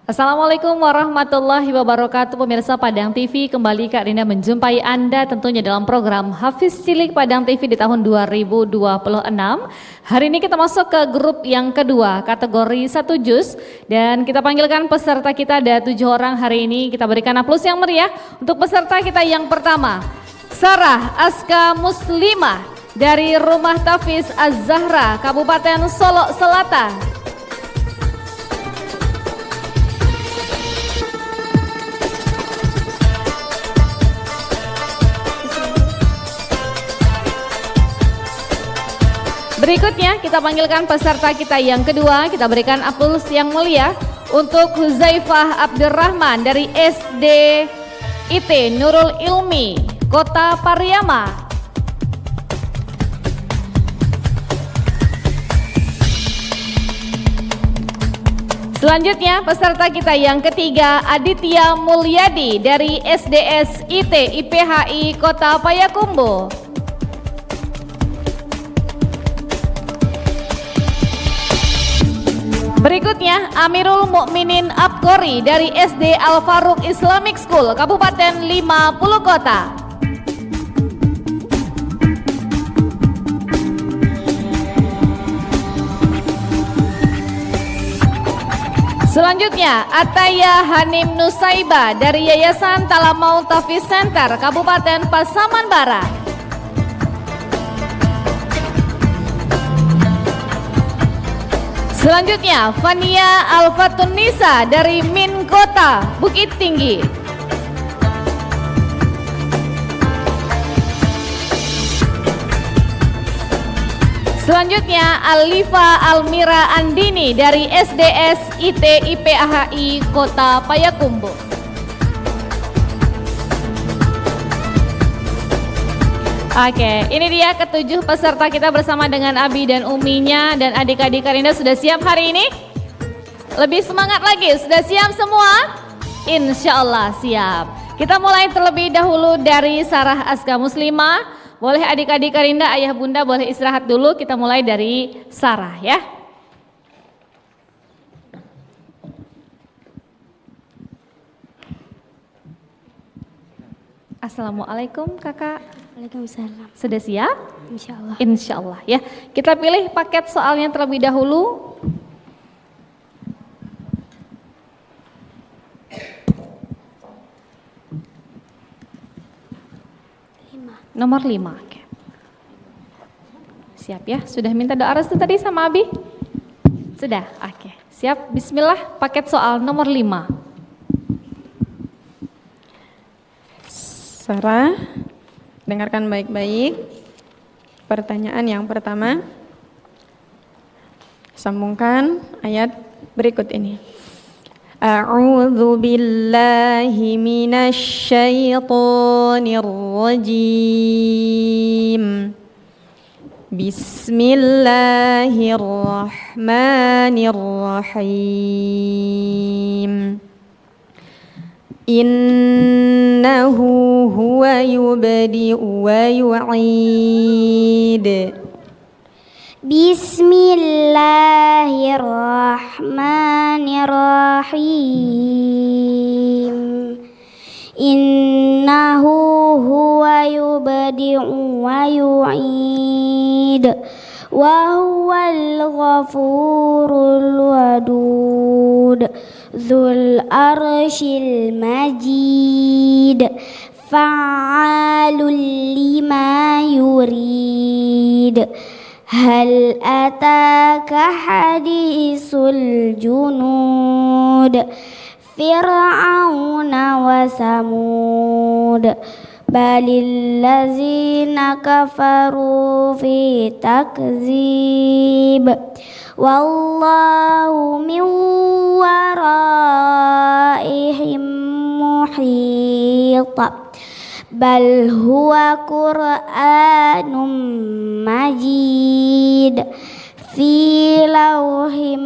Assalamualaikum warahmatullahi wabarakatuh. Pemirsa Padang TV, kembali Kak Rinda menjumpai Anda tentunya dalam program Hafiz Cilik Padang TV di tahun 2026. Hari ini kita masuk ke grup yang kedua, kategori 1 juz, dan kita panggilkan peserta kita, ada 7 orang hari ini. Kita berikan aplaus yang meriah untuk peserta kita yang pertama, Sarah Aska Muslimah dari Rumah Tafiz Az-Zahra, Kabupaten Solok Selatan. Berikutnya kita panggilkan peserta kita yang kedua, kita berikan aplaus yang mulia untuk Huzaifah Abdurrahman dari SD IT Nurul Ilmi, Kota Pariama. Selanjutnya peserta kita yang ketiga, Aditya Mulyadi dari SDS IT IPHI Kota Payakumbuh. Berikutnya Amirul Mukminin Abkori dari SD Al Faruq Islamic School, Kabupaten 50 Kota. Selanjutnya Ataya Hanim Nusaiba dari Yayasan Talamau Tafiz Center, Kabupaten Pasaman Barat. Selanjutnya Fania Alfatun Nisa dari Min Kota Bukit Tinggi. Selanjutnya Alifa Almira Andini dari SDS IT IPAHI Kota Payakumbuh. Oke, ini dia ketujuh peserta kita bersama dengan Abi dan Uminya, dan adik-adik Karinda sudah siap hari ini? Lebih semangat lagi, sudah siap semua? Insya Allah siap. Kita mulai terlebih dahulu dari Sarah Aska Muslimah. Boleh adik-adik Karinda, ayah bunda boleh istirahat dulu, kita mulai dari Sarah ya. Assalamualaikum kakak. Waalaikumsalam. Sudah siap? Insya Allah. Insya Allah ya. Kita pilih paket soalnya terlebih dahulu. Nomor 5. Oke. Siap ya? Sudah minta doa restu tadi sama Abi? Sudah? Oke. Siap? Bismillah, paket soal nomor 5. Sarah, dengarkan baik-baik. Pertanyaan yang pertama, sambungkan ayat berikut ini. A'udzu billahi minasy syaithanir rajim. Bismillahirrahmanirrahim. Innahu huwa yubdi'u wa yu'id. Bismillahirrahmanirrahim. Innahu huwa yubdi'u wa yu'id. Wa huwal ghafurul wadud. Dzul arsyil majid. Fa'alul lima yurid. Hal ataka hadisul junud. Fir'auna wa samud. Balil lazina kafaru fi takzib. Wallahu min waraihim muhit. Bal huwa Qur'anum majid fi lauhim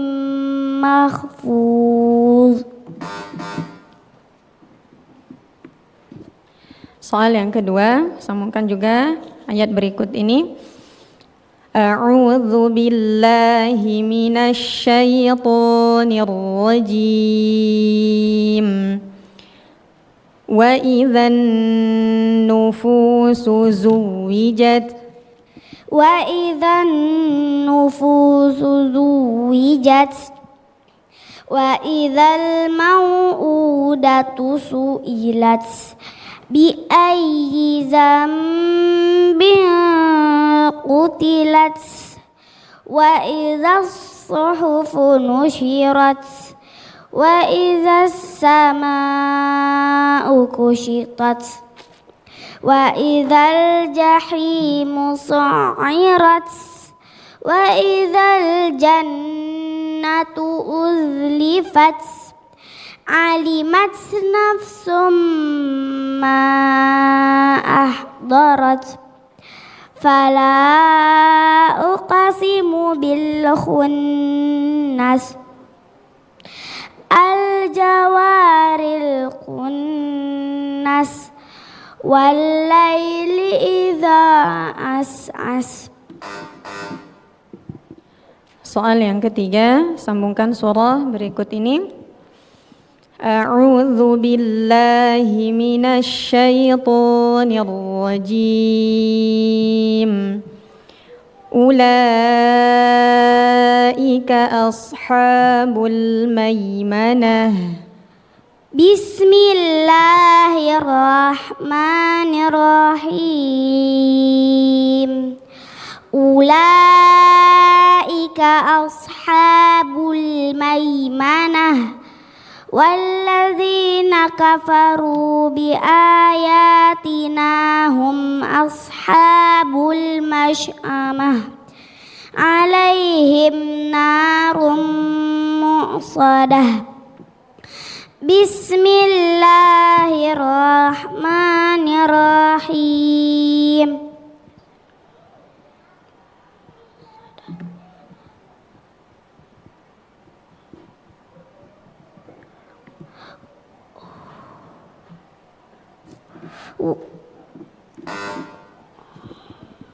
mahfuz. Soal yang kedua, sambungkan juga ayat berikut ini. أعوذ بالله من الشيطان الرجيم وإذا النفوس زوجت وإذا النفوس زوجت وإذا الموءودة سئلت بأي ذنب قتلت وإذا الصحف نشرت وإذا السماء كشطت وإذا الجحيم سعرت وإذا الجنة أزلفت علمت نفس ما أحضرت فلا أقسم بالخنس الجوار الكنس والليل إذا عسعس. Soal yang ketiga, sambungkan surah berikut ini. A'udzu billahi minasy syaithanir rajim. Ulaika ashabul maimanah. Bismillahirrahmanirrahim. Ulaika ashabul maimanah walladzina kafaru biayatina hum ashabul masy'amah alaihim narum mu'sadah. Bismillahirrahmanirrahim.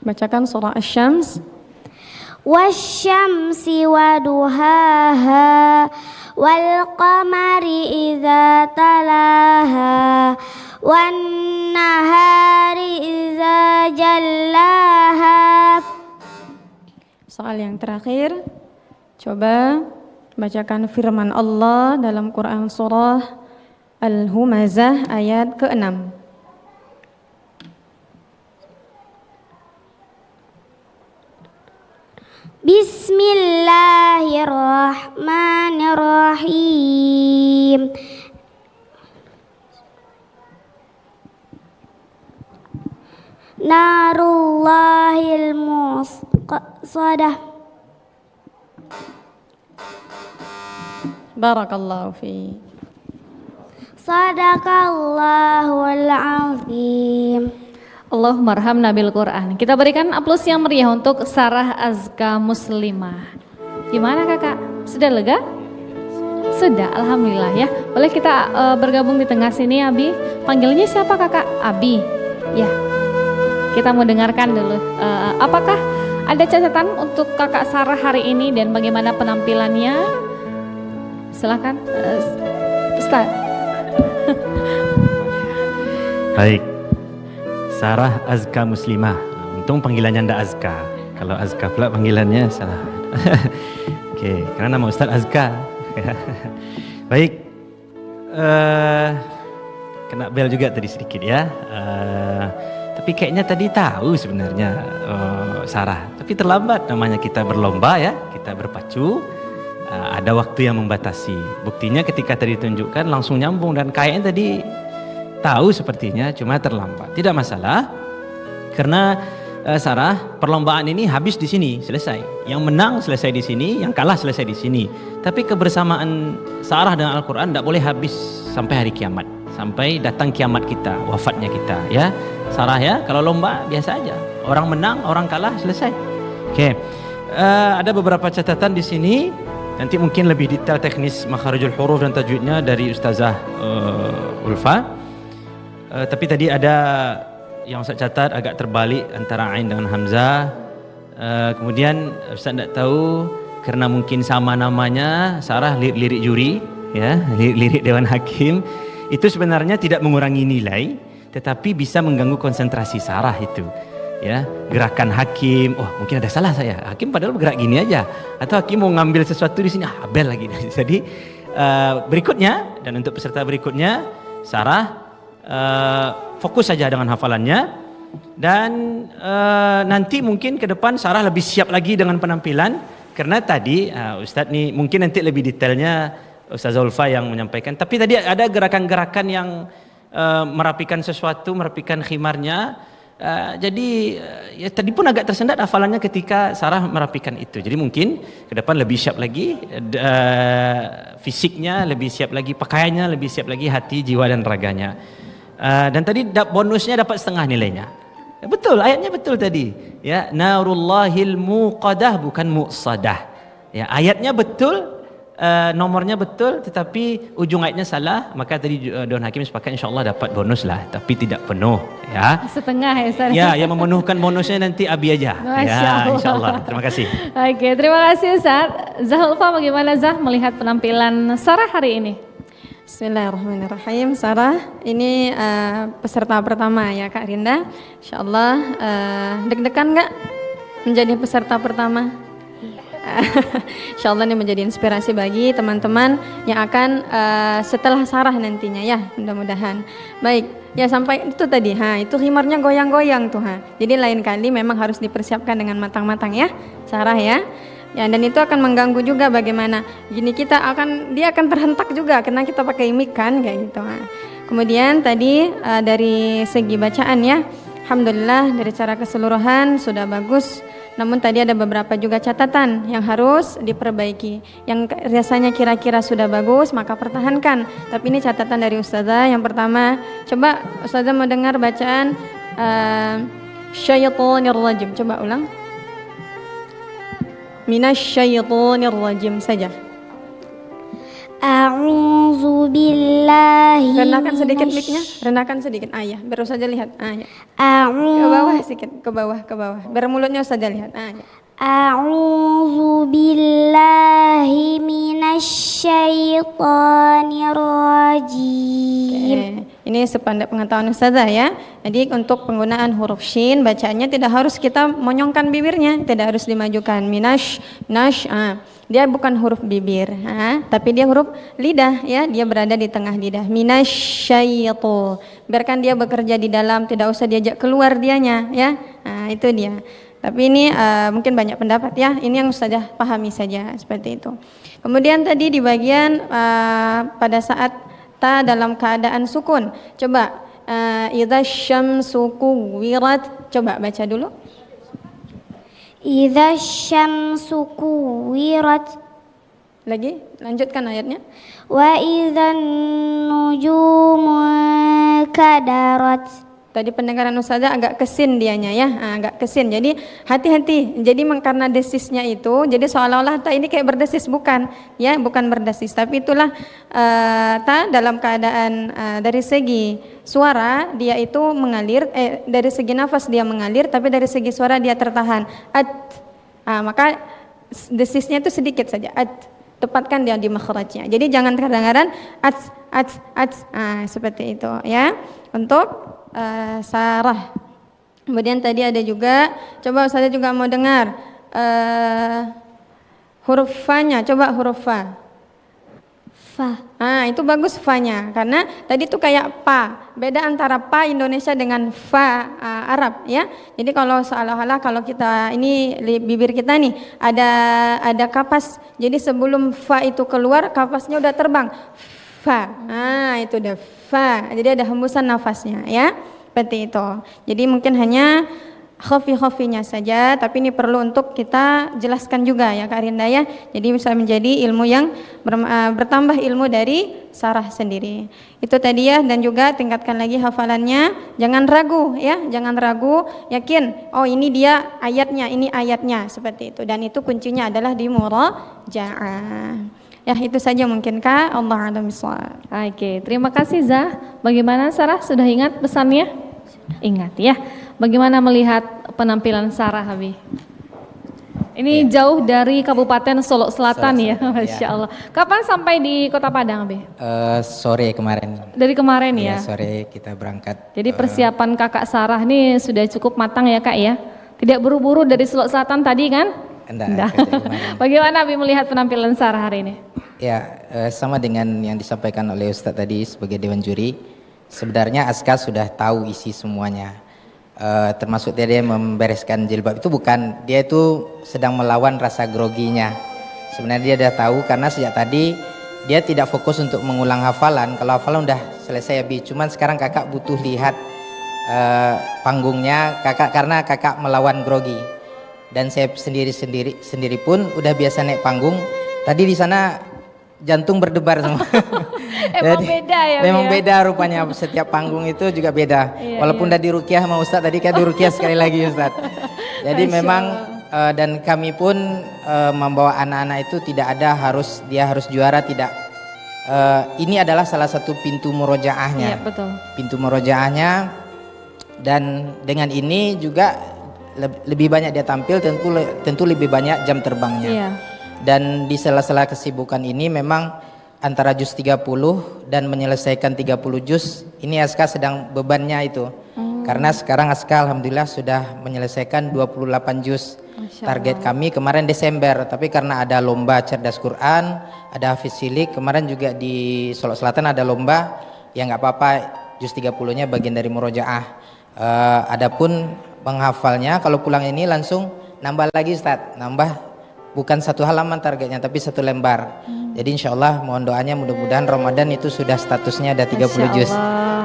Bacakan surah Asy-Syams. Wasyamsi waduhaha wal qamari idza talaha wan nahari idza jallaha. Soal yang terakhir, coba bacakan firman Allah dalam Quran surah Al-Humazah ayat ke-6. Bismillahirrahmanirrahim. Narullahil muqsadah. Barakallahu fi. Sadaqallahul azim. Allahumma arhamna bil Quran. Kita berikan aplaus yang meriah untuk Sarah Azka Muslimah. Gimana kakak? Sudah lega? Sudah, alhamdulillah ya. Boleh kita bergabung di tengah sini, Abi? Panggilnya siapa kakak? Abi. Ya. Kita mau dengarkan dulu. Apakah ada catatan untuk kakak Sarah hari ini dan bagaimana penampilannya? Silakan, Ustaz. Baik. Sarah Azka Muslimah. Untung panggilannya ndak Azka. Kalau Azka pula panggilannya salah. Okey, karena nama Ustaz Azka. Baik. Kena bel juga tadi sedikit ya. Tapi kayaknya tadi tahu sebenarnya Sarah. Tapi terlambat, namanya kita berlomba ya, kita berpacu. Ada waktu yang membatasi. Buktinya ketika tadi tunjukkan langsung nyambung dan kayaknya tadi tahu sepertinya, cuma terlambat. Tidak masalah, karena Sarah, perlombaan ini habis di sini, selesai. Yang menang selesai di sini, yang kalah selesai di sini. Tapi kebersamaan Sarah dengan Al-Quran tidak boleh habis sampai hari kiamat, sampai datang kiamat kita, wafatnya kita, ya. Sarah ya, kalau lomba biasa aja, orang menang, orang kalah, selesai. Oke, ada beberapa catatan di sini. Nanti mungkin lebih detail teknis makharijul huruf dan tajwidnya dari Ustazah Ulfa. Tapi tadi ada yang saya catat agak terbalik antara Ain dengan Hamzah. Kemudian Ustaz tidak tahu karena mungkin sama namanya Sarah lirik juri ya, lirik Dewan Hakim itu sebenarnya tidak mengurangi nilai tetapi bisa mengganggu konsentrasi Sarah itu. Ya, gerakan hakim, oh mungkin ada salah saya. Hakim padahal bergerak gini aja atau hakim mau ngambil sesuatu di sini, abel lagi. Jadi berikutnya dan untuk peserta berikutnya Sarah fokus saja dengan hafalannya dan nanti mungkin ke depan Sarah lebih siap lagi dengan penampilan karena tadi Ustadz nih mungkin nanti lebih detailnya Ustaz Zulfa yang menyampaikan tapi tadi ada gerakan-gerakan yang merapikan sesuatu, merapikan khimarnya jadi ya tadi pun agak tersendat hafalannya ketika Sarah merapikan itu jadi mungkin ke depan lebih siap lagi fisiknya, lebih siap lagi pakaiannya, lebih siap lagi hati, jiwa dan raganya. Dan tadi bonusnya dapat setengah nilainya. Betul, ayatnya betul tadi. Ya, narullahil muqadah bukan muqsadah. Ya, ayatnya betul, nomornya betul, tetapi ujung ayatnya salah. Maka tadi Dewan Hakim sepakat insyaAllah dapat bonus lah, tapi tidak penuh. Ya. Setengah ya Ustaz. Ya, yang memenuhkan bonusnya nanti Abi aja. Ya, insyaAllah. Terima kasih. Oke, terima kasih Ustaz. Zulfa, bagaimana Zah melihat penampilan Sarah hari ini? Bismillahirrahmanirrahim. Sarah, ini peserta pertama ya Kak Rinda. InsyaAllah deg-degan nggak menjadi peserta pertama? InsyaAllah ini menjadi inspirasi bagi teman-teman yang akan setelah Sarah nantinya ya, mudah-mudahan. Baik, ya sampai itu tadi, itu khimarnya goyang-goyang tuh. Jadi lain kali memang harus dipersiapkan dengan matang-matang ya, Sarah ya. Ya, dan itu akan mengganggu juga bagaimana gini dia akan terhentak juga karena kita pakai mic kan kayak gitu. Kemudian tadi dari segi bacaan ya, alhamdulillah dari cara keseluruhan sudah bagus. Namun tadi ada beberapa juga catatan yang harus diperbaiki. Yang rasanya kira-kira sudah bagus maka pertahankan. Tapi ini catatan dari Ustazah. Yang pertama, coba Ustazah mau dengar bacaan syaitonir rajim. Coba ulang. Minasyaitonir rajim saja. A'udzu billahi. Rendahkan sedikit mic-nya, rendahkan sedikit. Ya, biar saja lihat. Ya. Ke bawah sedikit, ke bawah. Biar mulutnya saja lihat. Ya. A'udzu billahi minasyaitonir rajim. Ini sepandai pengetahuan Ustazah ya. Jadi untuk penggunaan huruf shin bacaannya tidak harus kita monyongkan bibirnya, tidak harus dimajukan. Minash. Dia bukan huruf bibir, tapi dia huruf lidah ya. Dia berada di tengah lidah. Minasyaiton. Biarkan dia bekerja di dalam, tidak usah diajak keluar dianya ya. Itu dia. Tapi ini mungkin banyak pendapat ya. Ini yang Ustazah pahami saja seperti itu. Kemudian tadi di bagian pada saat ta dalam keadaan sukun. Coba idza syamsu kuwirat. Coba baca dulu. Idza syamsu kuwirat. Lagi, lanjutkan ayatnya. Wa idzan nujumu kadarat. Tadi pendengaran Ustazah agak kesin dianya ya, agak kesin. Jadi hati-hati. Jadi karena desisnya itu, jadi seolah-olah ta ini kayak berdesis, bukan ya, bukan berdesis. Tapi itulah ta dalam keadaan dari segi suara dia itu mengalir, dari segi nafas dia mengalir, tapi dari segi suara dia tertahan. Maka desisnya itu sedikit saja. Tepatkan dia di makhrajnya. Jadi jangan kedengaran seperti itu ya. Untuk Sarah. Kemudian tadi ada juga, coba saya juga mau dengar huruf fa-nya. Coba huruf fa. Itu bagus fa-nya karena tadi tuh kayak pa. Beda antara pa Indonesia dengan fa Arab ya. Jadi kalau seolah-olah kalau kita ini bibir kita nih ada kapas. Jadi sebelum fa itu keluar kapasnya udah terbang. Fa. Itu udah fa. Jadi ada hembusan nafasnya ya. Seperti itu. Jadi mungkin hanya khafi-khafinya saja, tapi ini perlu untuk kita jelaskan juga ya Kak Rinda ya. Jadi bisa menjadi ilmu yang bertambah ilmu dari Sarah sendiri. Itu tadi ya, dan juga tingkatkan lagi hafalannya. Jangan ragu ya, jangan ragu, yakin. Oh ini dia ayatnya, ini ayatnya seperti itu. Dan itu kuncinya adalah di murajaah. Ya itu saja mungkin Kak. Allah a'lam bishawab. Oke, terima kasih Zah. Bagaimana Sarah, sudah ingat pesannya? Ingat ya. Bagaimana melihat penampilan Sarah, Habib? Ini jauh dari Kabupaten Solo Selatan ya, Selatan, Masya Allah. Kapan sampai di Kota Padang, Abi? Sore kemarin. Dari kemarin ya? Sore kita berangkat. Jadi persiapan Kakak Sarah nih sudah cukup matang ya Kak ya? Tidak buru-buru dari Solo Selatan tadi kan? Enggak. Bagaimana Abi melihat penampilan Sarah hari ini? Ya, sama dengan yang disampaikan oleh Ustadz tadi sebagai Dewan Juri. Sebenarnya Aska sudah tahu isi semuanya. Termasuk dia membereskan jilbab itu bukan, dia itu sedang melawan rasa groginya. Sebenarnya dia sudah tahu karena sejak tadi dia tidak fokus untuk mengulang hafalan. Kalau hafalan udah selesai Abi, cuman sekarang kakak butuh lihat panggungnya kakak karena kakak melawan grogi. Dan saya sendiri pun udah biasa naik panggung. Tadi di sana jantung berdebar semua. Emang beda ya? Memang beda rupanya, setiap panggung itu juga beda. Walaupun udah diruqyah sama Ustadz tadi kan diruqyah sekali lagi Ustadz. Jadi memang dan kami pun membawa anak-anak itu tidak ada dia harus juara, tidak. Ini adalah salah satu pintu murojaahnya. Iya betul. Pintu murojaahnya, dan dengan ini juga lebih banyak dia tampil, tentu lebih banyak jam terbangnya. Iya. Dan di sela-sela kesibukan ini memang antara juz 30 dan menyelesaikan 30 juz ini Aska sedang bebannya itu. Karena sekarang Aska alhamdulillah sudah menyelesaikan 28 juz. Target kami kemarin Desember, tapi karena ada lomba cerdas Quran, ada hafiz cilik, kemarin juga di Solo Selatan ada lomba, ya nggak apa-apa, juz 30-nya bagian dari murojaah. Adapun menghafalnya kalau pulang ini langsung nambah lagi Ustaz, nambah bukan satu halaman targetnya tapi satu lembar. Jadi insya Allah mohon doanya mudah-mudahan Ramadan itu sudah statusnya ada 30 juz.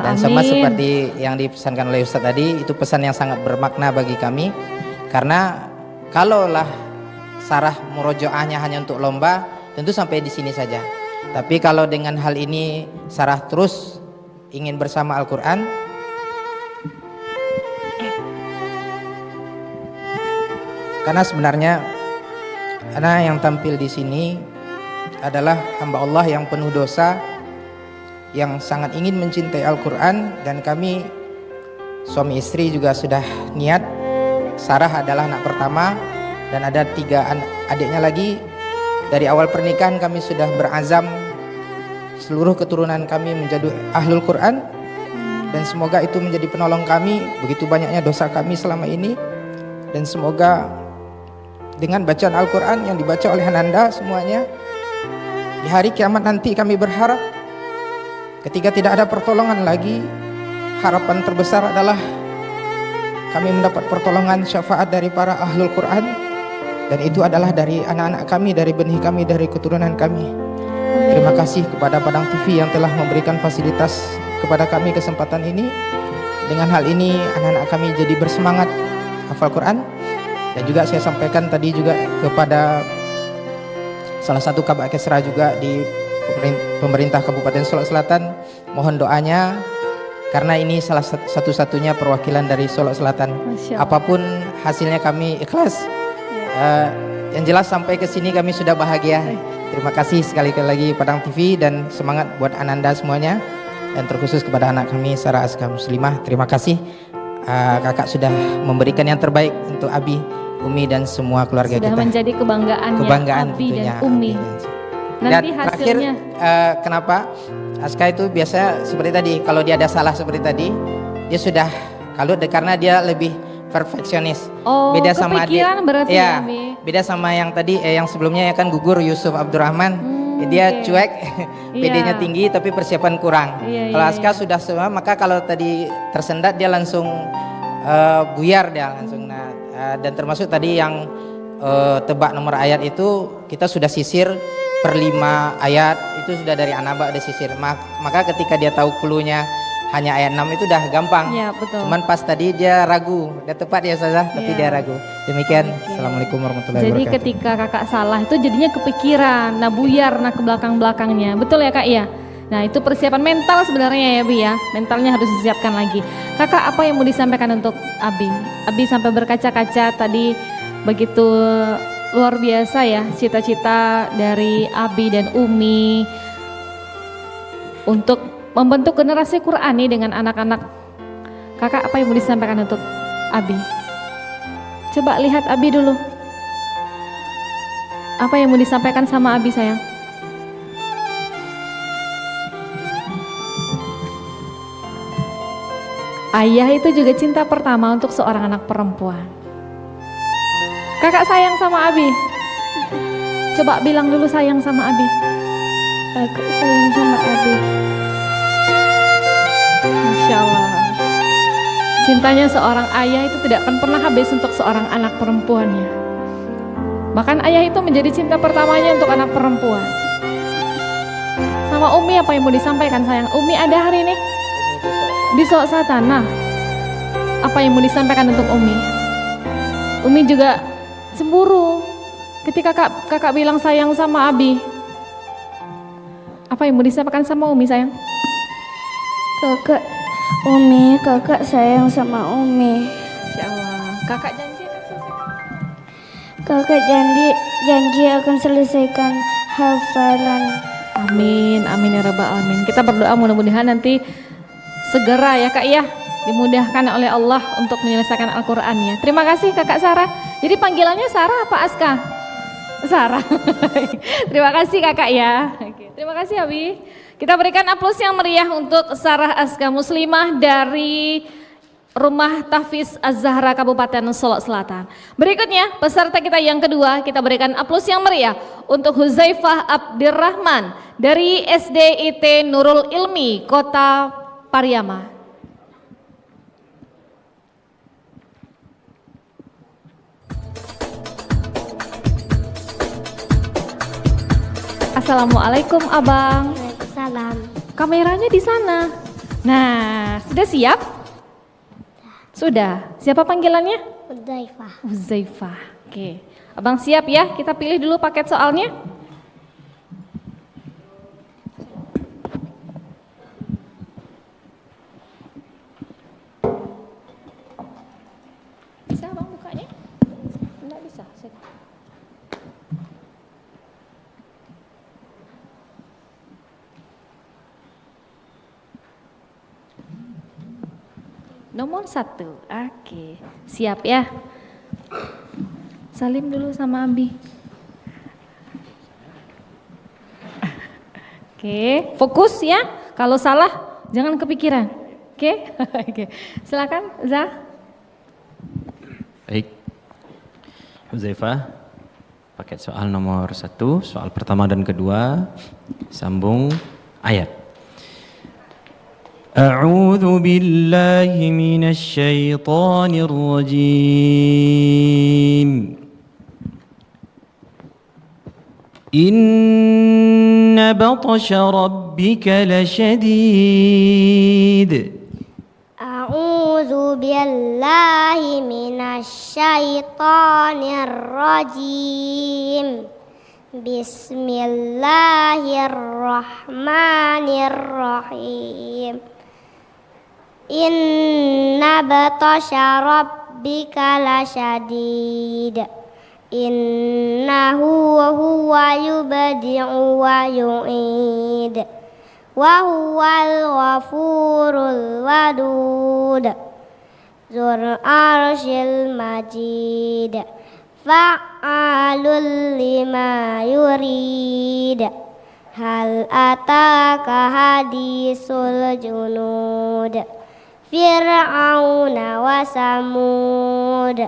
Dan sama seperti yang dipesankan oleh Ustaz tadi, itu pesan yang sangat bermakna bagi kami. Karena kalaulah Sarah murojaahnya hanya untuk lomba, tentu sampai di sini saja. Tapi kalau dengan hal ini Sarah terus ingin bersama Al-Quran, karena sebenarnya anak yang tampil di sini adalah hamba Allah yang penuh dosa, yang sangat ingin mencintai Al-Quran, dan kami suami istri juga sudah niat. Sarah adalah anak pertama dan ada 3 adiknya lagi. Dari awal pernikahan kami sudah berazam seluruh keturunan kami menjadi ahlul Quran, dan semoga itu menjadi penolong kami. Begitu banyaknya dosa kami selama ini, dan semoga dengan bacaan Al-Quran yang dibaca oleh Ananda semuanya, di hari kiamat nanti kami berharap ketika tidak ada pertolongan lagi, harapan terbesar adalah kami mendapat pertolongan syafaat dari para ahlul Quran, dan itu adalah dari anak-anak kami, dari benih kami, dari keturunan kami. Terima kasih kepada Padang TV yang telah memberikan fasilitas kepada kami kesempatan ini. Dengan hal ini anak-anak kami jadi bersemangat hafal Quran. Dan juga saya sampaikan tadi juga kepada salah satu Kabak Kesra juga di pemerintah Kabupaten Solo Selatan, mohon doanya karena ini salah satu-satunya perwakilan dari Solo Selatan. Apapun hasilnya kami ikhlas. Yang jelas sampai ke sini kami sudah bahagia. Terima kasih sekali lagi Padang TV, dan semangat buat Ananda semuanya, dan terkhusus kepada anak kami Sarah Aska Muslimah. Terima kasih. Kakak sudah memberikan yang terbaik untuk Abi, Umi, dan semua keluarga sudah kita. Sudah menjadi kebanggaan Abi dan Umi. Nanti dan hasilnya. Terakhir, kenapa Aska itu biasa seperti tadi, kalau dia ada salah seperti tadi, dia sudah karena dia lebih perfeksionis. Oh, beda sama berarti ya, Abi. Beda sama yang tadi yang sebelumnya ya kan gugur Yusuf Abdurrahman. Dia cuek, PD-nya tinggi tapi persiapan kurang. Kalau Aska sudah semua, maka kalau tadi tersendat dia langsung buyar dia langsung. Dan termasuk tadi yang tebak nomor ayat itu kita sudah sisir per 5 ayat, itu sudah dari Anaba ada sisir. Maka ketika dia tahu cluenya hanya ayat 6 itu udah gampang. Ya, betul. Cuman pas tadi dia ragu, udah tepat ya Ustazah, tapi dia ragu. Demikian. Assalamualaikum warahmatullahi wabarakatuh. Jadi ketika kakak salah itu jadinya kepikiran, buyar ke belakang-belakangnya. Betul ya Kak ya? Nah itu persiapan mental sebenarnya ya Bi ya. Mentalnya harus disiapkan lagi. Kakak apa yang mau disampaikan untuk Abi? Abi sampai berkaca-kaca tadi, begitu luar biasa ya cita-cita dari Abi dan Umi untuk membentuk generasi Quran nih dengan anak-anak. Kakak apa yang mau disampaikan untuk Abi? Coba lihat Abi dulu. Apa yang mau disampaikan sama Abi sayang? Ayah itu juga cinta pertama untuk seorang anak perempuan. Kakak sayang sama Abi. Coba bilang dulu sayang sama Abi. Kakak sayang sama Abi. Masya Allah. Cintanya seorang ayah itu tidak akan pernah habis untuk seorang anak perempuannya. Bahkan ayah itu menjadi cinta pertamanya untuk anak perempuan. Sama Umi apa yang mau disampaikan sayang? Umi ada hari ini? Di Sok Tanah. Apa yang mau disampaikan untuk Umi? Umi juga cemburu ketika kakak bilang sayang sama Abi. Apa yang mau disampaikan sama Umi sayang? Kakak sayang sama Umi. Insya Allah. Kakak janji akan selesai. Kakak janji akan selesaikan hafalan. Amin, amin ya rabbal alamin. Kita berdoa mudah-mudahan nanti segera ya kak ya, dimudahkan oleh Allah untuk menyelesaikan Al-Qur'annya. Terima kasih kakak Sarah. Jadi panggilannya Sarah apa Aska? Sarah. Terima kasih kakak ya. Terima kasih Abi. Kita berikan aplaus yang meriah untuk Sarah Aska Muslimah dari Rumah Tahfiz Az-Zahra Kabupaten Solok Selatan. Berikutnya peserta kita yang kedua, kita berikan aplaus yang meriah untuk Huzaifah Abdirrahman dari SDIT Nurul Ilmi Kota Pariama. Assalamualaikum Abang. Waalaikumsalam. Kameranya di sana. Nah, sudah siap? Sudah. Siapa panggilannya? Huzaifah. Huzaifah. Oke. Abang siap ya? Kita pilih dulu paket soalnya. Bisa Abang bukanya? Enggak bisa. Nomor 1, oke, siap ya. Salim dulu sama Abi. Oke, fokus ya. Kalau salah jangan kepikiran. Oke, oke. Silakan Zah. Baik, Huzaifah, paket soal nomor 1, soal pertama dan kedua, sambung ayat. أعوذ بالله من الشيطان الرجيم إن بطش ربك لشديد أعوذ بالله من الشيطان الرجيم بسم الله الرحمن الرحيم إن بطش ربك لشديد إنه هو يبدع ويعيد وهو الغفور الودود ذو العرش المجيد فعال لما يريد هل أتاك حديث الجنود فرعون وثمود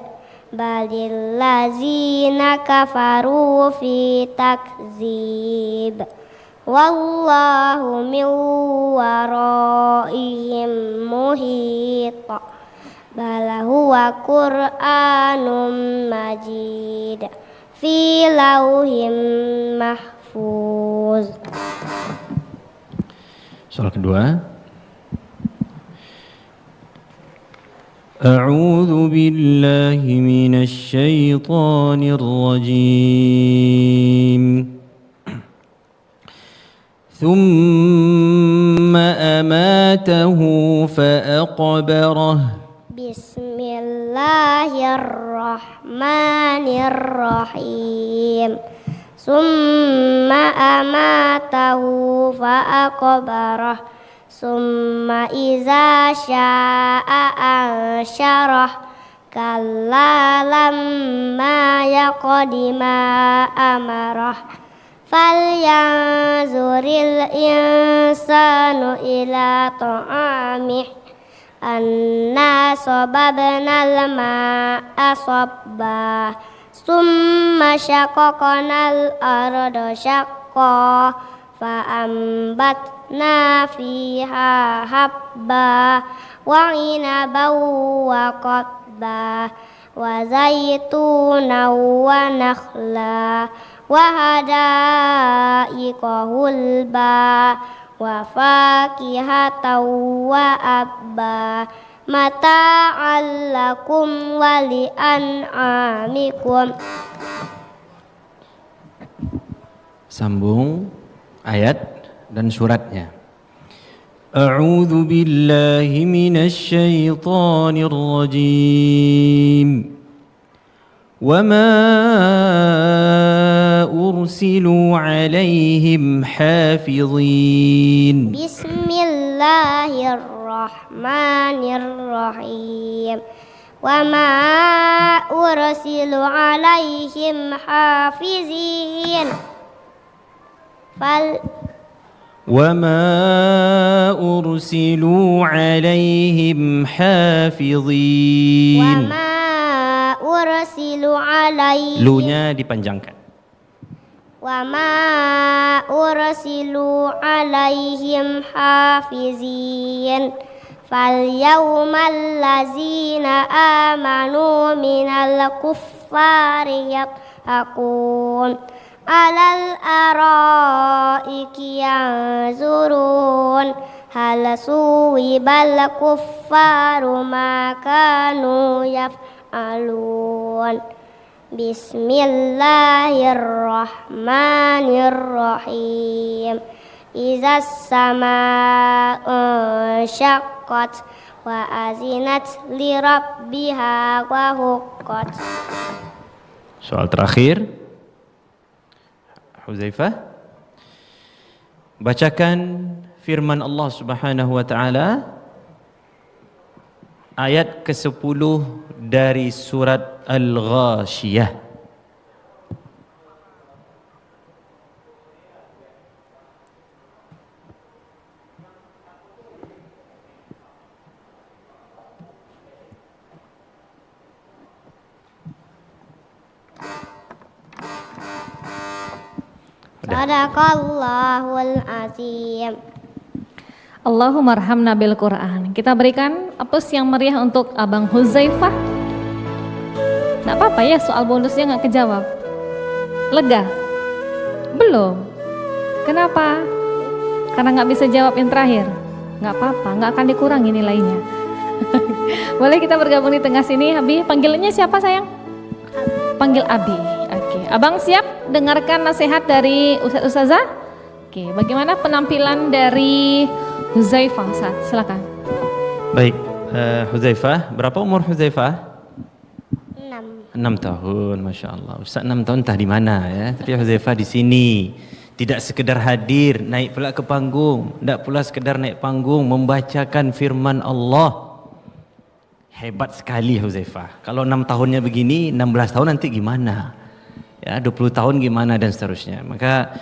بل الذين كفروا في تكذيب والله من ورائهم محيط بل هو قرآن مجيد في لوح محفوظ. Soal kedua. أعوذ بالله من الشيطان الرجيم ثم أماته فأقبره بسم الله الرحمن الرحيم ثم أماته فأقبره ثم إذا شاء أنشره kalla lamma yaqdi ma amarah falyanzuril insanu ila ta'amih anna sababnal ma'a sabba summa syaqaqnal arda syaqqa fa'ambatna fiha habba wa inaban wa qadba wa zaitunan wa nakhla wa hadaiqa hulba wa fakihatan wa abba mata'an lakum wa li'an'amikum. Sambung ayat dan suratnya. A'udzu billahi minasy syaithanir rajim. وما أرسلوا عليهم حافظين بسم الله الرحمن الرحيم وما أرسلوا عليهم حافظين وما أرسلوا عليهم حافظين ursilu alaihim lu-nya dipanjangkan. Wa ma ursilu alaihim hafizin fal yawmal ladzina amanu minal kuffari yaqun alal araiki yanzurun hal suwibal kuffaru ma kanu alun. Bismillahirrahmanirrahim. Izas samaa'u syaqqat wa azinat li rabbiha wa huqqat. Soal terakhir, Huzaifah, bacakan firman Allah Subhanahu wa taala ayat ke-10 dari surat Al-Ghashiyah. Sadaqallahul azim. Allahumma arhamna bil Quran. Kita berikan apus yang meriah untuk Abang Huzaifah. Nggak apa-apa ya, soal bonusnya nggak kejawab. Lega? Belum. Kenapa? Karena nggak bisa jawab yang terakhir. Nggak apa-apa, nggak akan dikurangi nilainya. Boleh kita bergabung di tengah sini, Abi. Panggilannya siapa sayang? Panggil Abi. Oke. Abang siap dengarkan nasihat dari Ustazah? Oke. Bagaimana penampilan dari Huzaifah, Ustaz? Silakan. Baik, Huzaifah, berapa umur Huzaifah? 6. 6 tahun, Masya Allah. Ustaz 6 tahun entah di mana ya, tapi Huzaifah di sini. Tidak sekedar hadir, naik pula ke panggung, tidak pula sekedar naik panggung, membacakan firman Allah. Hebat sekali Huzaifah. Kalau 6 tahunnya begini, 16 tahun nanti gimana? Ya, 20 tahun gimana dan seterusnya. Maka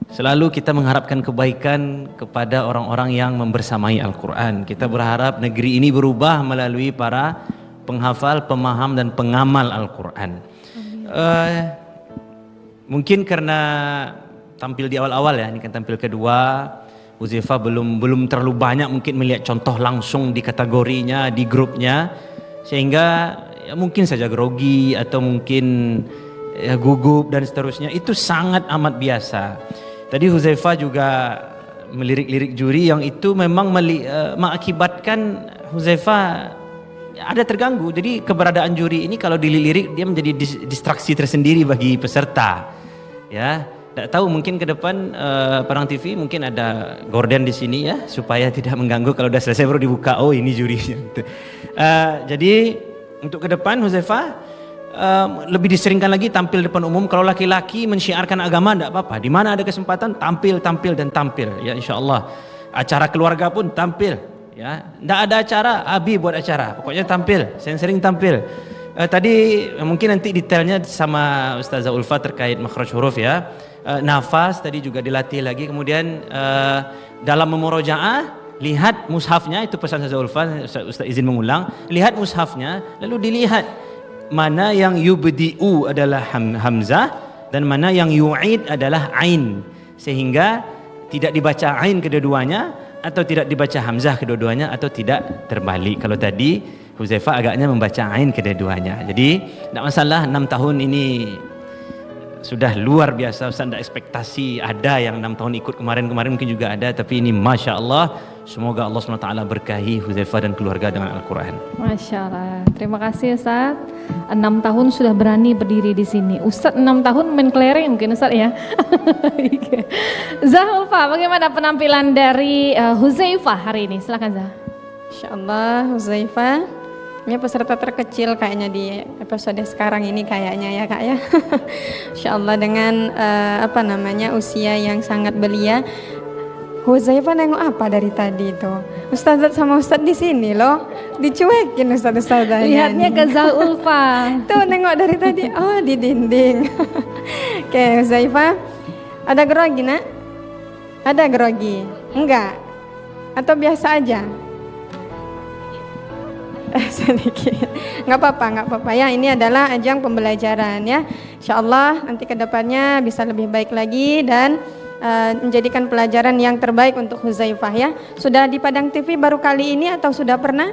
selalu kita mengharapkan kebaikan kepada orang-orang yang membersamai Al-Quran. Kita berharap negeri ini berubah melalui para penghafal, pemaham dan pengamal Al-Quran. Mungkin karena tampil di awal-awal ya, ini kan tampil kedua, Huzaifah belum terlalu banyak mungkin melihat contoh langsung di kategorinya, di grupnya, sehingga ya mungkin saja grogi atau mungkin ya, gugup dan seterusnya. Itu sangat amat biasa. Tadi Huzaifah juga melirik-lirik juri yang itu memang mengakibatkan Huzaifah ada terganggu. Jadi keberadaan juri ini kalau dilirik dia menjadi distraksi tersendiri bagi peserta. Ya, tidak tahu mungkin ke depan Padang TV mungkin ada gorden di sini ya supaya tidak mengganggu kalau sudah selesai baru dibuka. Oh ini jurinya. Jadi untuk ke depan Huzaifah lebih diseringkan lagi tampil depan umum. Kalau laki-laki mensyiarkan agama tidak apa-apa. Di mana ada kesempatan tampil ya insya Allah. Acara keluarga pun tampil ya. Tidak ada acara, Abi buat acara. Pokoknya tampil, sering tampil. Tadi mungkin nanti detailnya sama Ustazah Ulfa terkait makhraj huruf ya. Nafas tadi juga dilatih lagi. Kemudian dalam memurojaah, lihat mushafnya, itu pesan Ustazah Ulfa, Ustaz izin mengulang. Lihat mushafnya, lalu dilihat mana yang yubdi'u adalah hamzah dan mana yang yu'id adalah ain. Sehingga tidak dibaca ain kedua-duanya, atau tidak dibaca hamzah kedua-duanya, atau tidak terbalik. Kalau tadi Huzaifah agaknya membaca ain kedua-duanya. Jadi tidak masalah, 6 tahun ini sudah luar biasa. Ustaz tidak ekspektasi ada yang 6 tahun ikut, kemarin mungkin juga ada, tapi ini Masya Allah. Semoga Allah SWT berkahi Huzaifah dan keluarga dengan Al-Quran. Masya Allah. Terima kasih Ustaz. 6 tahun sudah berani berdiri di sini. Ustaz 6 tahun main kelereng mungkin Ustaz ya. Zah Ulfa, bagaimana penampilan dari Huzaifah hari ini? Silakan Zah. Insya Allah Huzaifah ini peserta terkecil kayaknya di episode sekarang ini kayaknya ya Kak ya. Insya Allah dengan usia yang sangat belia. Huzaifah nengok apa dari tadi itu? Ustazah sama Ustaz di sini loh, dicuekin Ustazahnya. Lihatnya ke Zah Ulfa. Tuh nengok dari tadi, oh di dinding. Oke Huzaifah, ada grogi nak? Ada grogi? Enggak? Atau biasa aja? Sedikit, nggak apa-apa ya. Ini adalah ajang pembelajaran ya. Insya Allah nanti kedepannya bisa lebih baik lagi dan menjadikan pelajaran yang terbaik untuk Huzaifah ya. Sudah di Padang TV baru kali ini atau sudah pernah?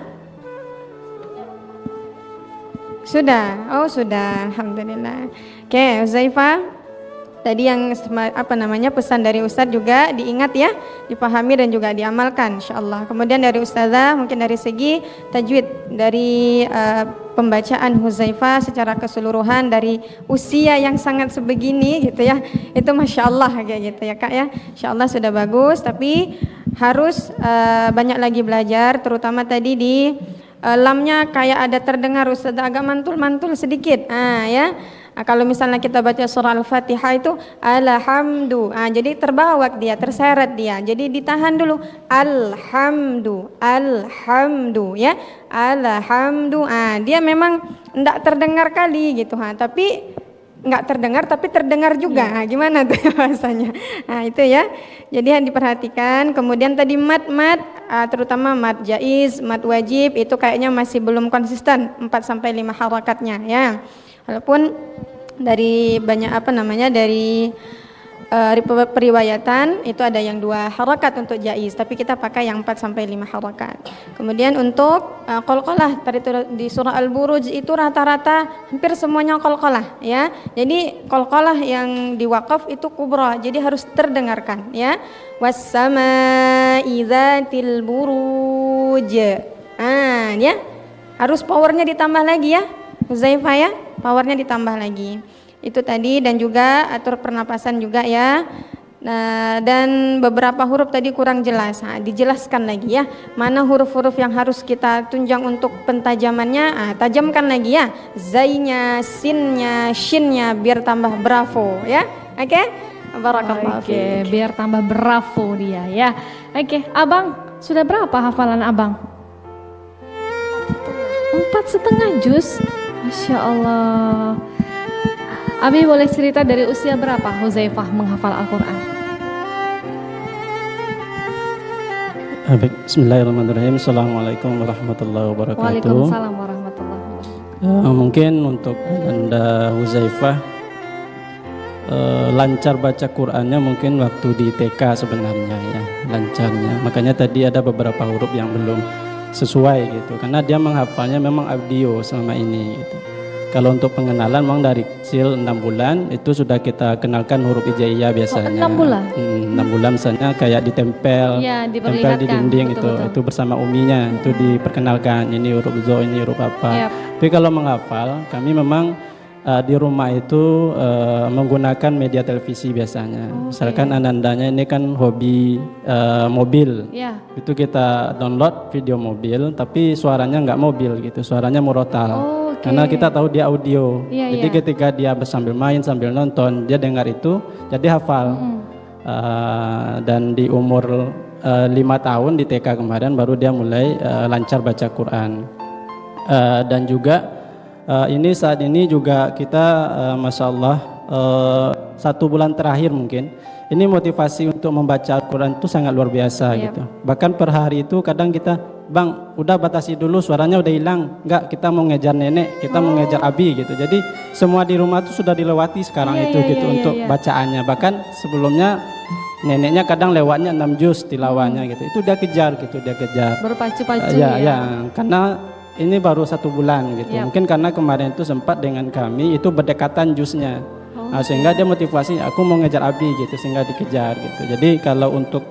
Sudah, oh sudah, alhamdulillah. Oke Huzaifah, tadi yang pesan dari Ustadz juga diingat ya, dipahami dan juga diamalkan insyaallah. Kemudian dari Ustazah mungkin dari segi tajwid, dari pembacaan Huzaifah secara keseluruhan dari usia yang sangat sebegini gitu ya, itu Masya Allah kayak gitu ya Kak ya. Insya Allah sudah bagus, tapi harus banyak lagi belajar, terutama tadi di lamnya kayak ada terdengar Ustazah agak mantul-mantul sedikit. Ya. Kalau misalnya kita baca surah Al-Fatihah itu alhamdu, jadi terbawa dia, terseret dia. Jadi ditahan dulu. Alhamdu ya. Alhamdu. Dia memang enggak terdengar kali gitu tapi enggak terdengar tapi terdengar juga. Gimana tuh bahasanya? Itu ya. Jadi yang diperhatikan. Kemudian tadi mat terutama mat jaiz, mat wajib itu kayaknya masih belum konsisten 4 sampai 5 harakatnya ya. Walaupun dari banyak dari periwayatan itu ada yang 2 harakat untuk jaiz, tapi kita pakai yang 4 sampai 5 harakat. Kemudian untuk qalqalah tadi di surah Al-Buruj itu rata-rata hampir semuanya qalqalah ya. Jadi qalqalah yang di waqaf itu kubra, jadi harus terdengarkan ya. Was-samaa'i dzatil buruj. Ya. Harus powernya ditambah lagi ya. Huzaifah ya, powernya ditambah lagi. Itu tadi, dan juga atur pernapasan juga ya. Dan beberapa huruf tadi kurang jelas. Dijelaskan lagi ya. Mana huruf-huruf yang harus kita tunjang untuk pentajamannya? Tajamkan lagi ya. Zainya, sinnya, shinnya biar tambah bravo ya. Oke? Barakallahu fiik. Biar tambah bravo dia ya. Oke, Abang, sudah berapa hafalan Abang? 4,5 juz. Masya Allah. Abi boleh cerita dari usia berapa Huzaifah menghafal Al-Quran? Bismillahirrahmanirrahim. Assalamualaikum warahmatullahi wabarakatuh. Waalaikumsalam warahmatullahi wabarakatuh. Mungkin untuk Anda Huzaifah lancar baca Qurannya mungkin waktu di TK sebenarnya ya, lancarnya. Makanya tadi ada beberapa huruf yang belum sesuai gitu, karena dia menghafalnya memang audio selama ini gitu. Kalau untuk pengenalan memang dari kecil 6 bulan itu sudah kita kenalkan huruf hijaiyah biasanya. 6 bulan? 6 bulan misalnya kayak ditempel, ya, tempel di dinding, itu bersama uminya itu diperkenalkan, ini huruf zo, ini huruf apa. Tapi kalau menghafal kami memang di rumah itu menggunakan media televisi biasanya. Misalkan anandanya ini kan hobi mobil, itu kita download video mobil, tapi suaranya nggak mobil gitu, suaranya murotal. Karena kita tahu dia audio, jadi ketika dia sambil main sambil nonton dia dengar itu, jadi hafal. Dan di umur 5 tahun di TK kemarin baru dia mulai lancar baca Quran. Dan juga Ini saat ini juga kita Masya Allah 1 bulan terakhir mungkin ini motivasi untuk membaca Al-Quran itu sangat luar biasa gitu. Bahkan per hari itu kadang kita, Bang, udah batasi dulu suaranya udah hilang. Enggak, kita mau ngejar nenek, kita mau ngejar abi gitu. Jadi semua di rumah itu sudah dilewati sekarang gitu untuk bacaannya. Bahkan sebelumnya neneknya kadang lewatnya 6 juz tilawahnya gitu. Itu dia kejar gitu, dia kejar. Berpacu-pacu Karena ini baru 1 bulan gitu. Mungkin karena kemarin itu sempat dengan kami itu berdekatan juznya. Sehingga dia motivasi, aku mau ngejar abi gitu, sehingga dikejar gitu. Jadi kalau untuk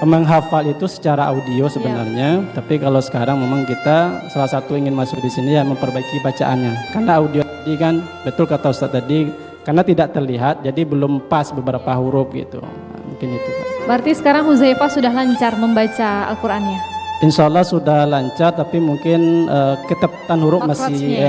menghafal itu secara audio sebenarnya, tapi kalau sekarang memang kita salah satu ingin masuk di sini ya memperbaiki bacaannya. Karena audio tadi kan betul kata Ustaz tadi, karena tidak terlihat jadi belum pas beberapa huruf gitu. Mungkin itu. Berarti sekarang Huzaifah sudah lancar membaca Al-Qur'annya. Insya Allah sudah lancar, tapi mungkin ketepatan huruf masih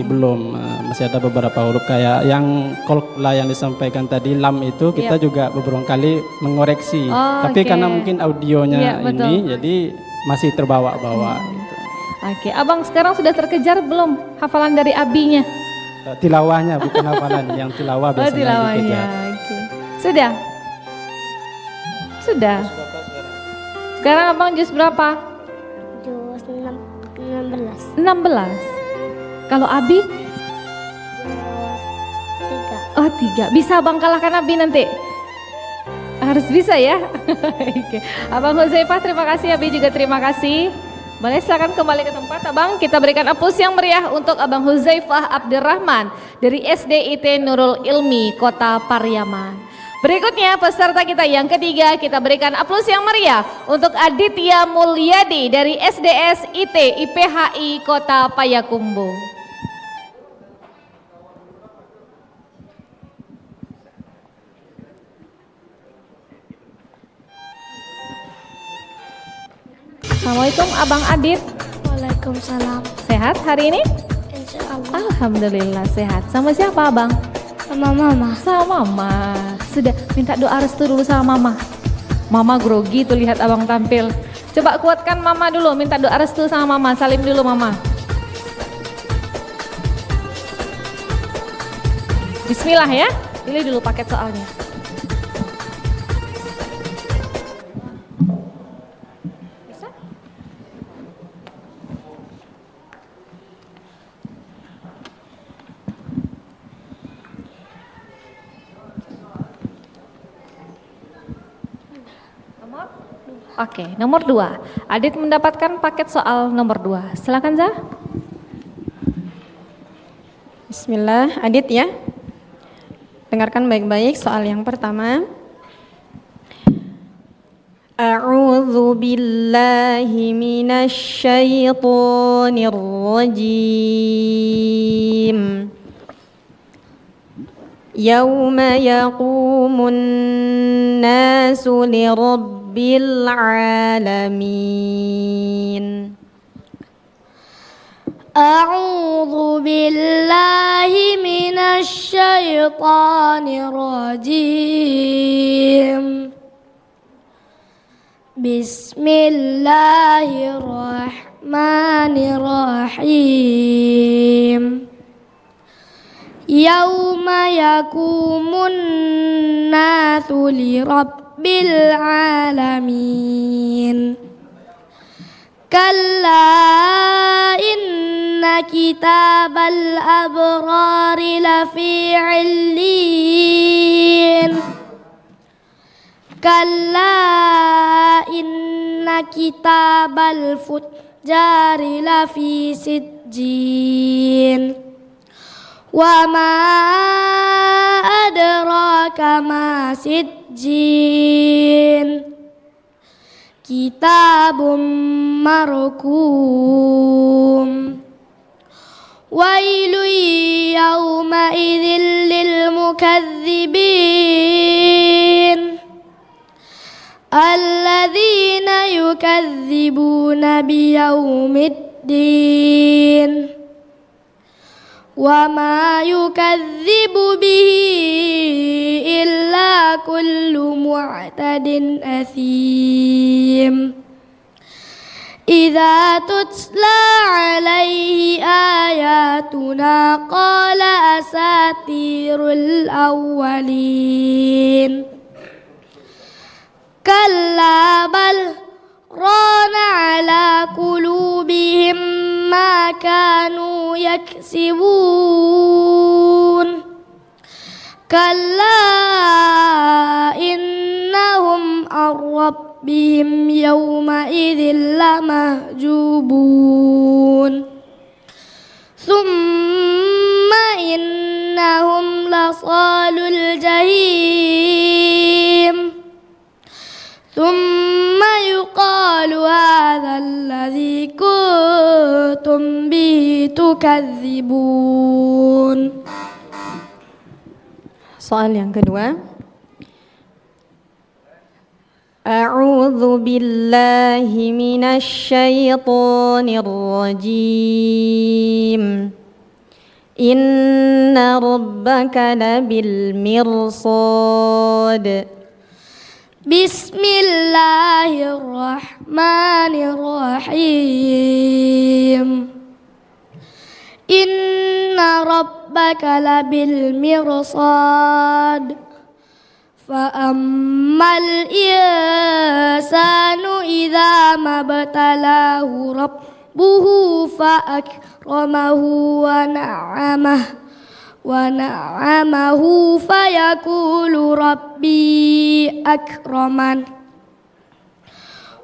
belum, masih ada beberapa huruf kayak yang kolkula yang disampaikan tadi lam itu kita juga beberapa kali mengoreksi, tapi karena mungkin audionya ini jadi masih terbawa-bawa. Gitu. Oke, abang sekarang sudah terkejar belum hafalan dari abinya? Tilawahnya bukan hafalan, yang tilawah biasanya dikejar. Sudah. Sekarang abang juz berapa? Juz 16. 16. Kalau Abi? Juz 3. Oh 3. Bisa abang kalahkan Abi nanti? Harus bisa ya. Abang Huzaifah terima kasih, Abi juga terima kasih. Boleh silakan kembali ke tempat abang. Kita berikan aplaus yang meriah untuk abang Huzaifah Abdurrahman dari SDIT Nurul Ilmi Kota Pariaman. Berikutnya peserta kita yang ketiga, kita berikan aplaus yang meriah untuk Aditya Mulyadi dari SDS IT IPHI Kota Payakumbuh. Assalamualaikum Abang Adit. Waalaikumsalam. Sehat hari ini? Insya Allah. Alhamdulillah sehat. Sama siapa Abang? Sama mama. Sama mama. Sudah minta doa restu dulu sama mama. Mama grogi tuh lihat abang tampil. Coba kuatkan mama dulu, minta doa restu sama mama. Salim dulu mama. Bismillah ya. Pilih dulu paket soalnya. Bisa? Oke, nomor 2. Adit mendapatkan paket soal nomor 2. Silakan Zah. Bismillah, Adit ya. Dengarkan baik-baik soal yang pertama. A'udzu billahi minasy syaithanir rajim. Yauma yaqumun nasu lirabbil alamin. A'udzu billahi minasy syaithanir rajim. Bismillahirrahmanirrahim. Yauma yaqumun nasu lirabbil alamin. Kalla inna kitabal abrari lafi 'illin. Kalla inna kitabal fujjari lafi sijjin. Wa ma adraka ma sijjin. Kitabum markum. Wailu yawma idzil lil mukadzibin. Alladzina yukadzibuna biyaumiddin. Wa ma yukadzibu bihi illa kullu mu'tadin athim. إذا تتلى عليه آياتنا قال أساطير الأولين كلا بل ران على قلوبهم ما كانوا يكسبون كلا إنهم عن ربهم يومئذ لمحجوبون ثم إنهم لصال الجحيم ثم يقال هذا الذي كنتم به تكذبون. Soal yang kedua. A'udzu billahi minasy syaithanir rajim. Inna rabbaka labil mirsad. Bismillahirrahmanirrahim. Inna rabbaka labil mirsad. Fa'ammal insanu idza mabtalahu rabbuhu fa'akramahu wa na'amahu fayaqulu rabbi akraman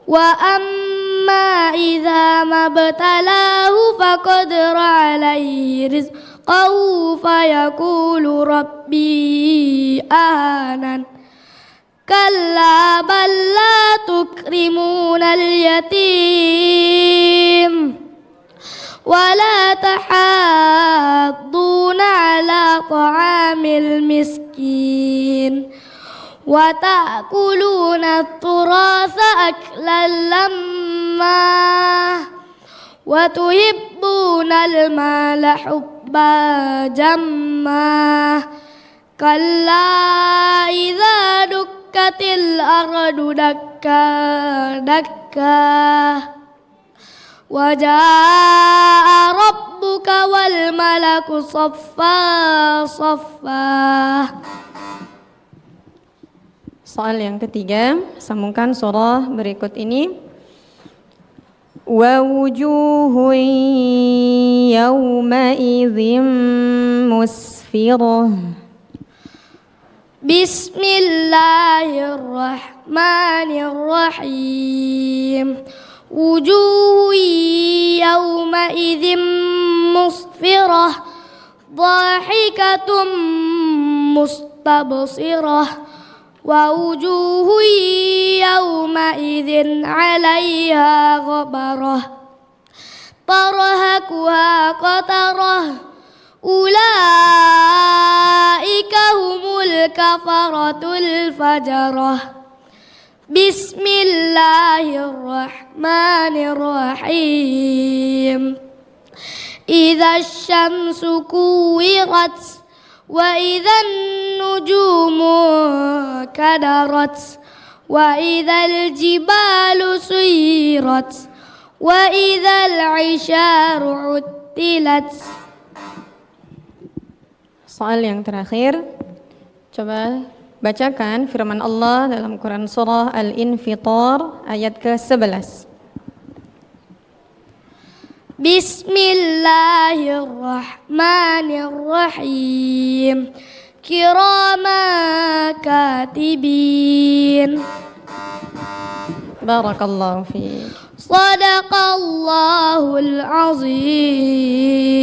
wa amma idza mabtalahu faqadara alayhi rizqahu fayaqulu rabbi ahanan kalla bal la tukrimunal yatim ولا تحاضون على طعام المسكين وتأكلون التراث أكلا لما وتحبون المال حبا جما كلا إذا دكت الأرض دكا دكا وجاء ربك والملك صفا صفا. Soal yang ketiga, sambungkan surah berikut ini. Wa wujuhun yawma idzin musfirah. Bismillahirrahmanirrahim. Wujuh yawma'idhin musfirah dhahikatum mustabsirah wa wujuh yawma'idhin 'alayha ghabarah tarhaquha qatarah ulaika humul kafaratul fajarah. Bismillahirrahmanirrahim. Idza syamsu kuwirat wa idzan nujumu kadarat wa idzal jibalu suyirat wa idzal 'isyaru uttilat. Soal yang terakhir, coba bacakan firman Allah dalam Quran surah Al-Infitar ayat ke-11. Bismillahirrahmanirrahim. Kirama katibin. Barakallahu fiik. Sadaqallahul azim.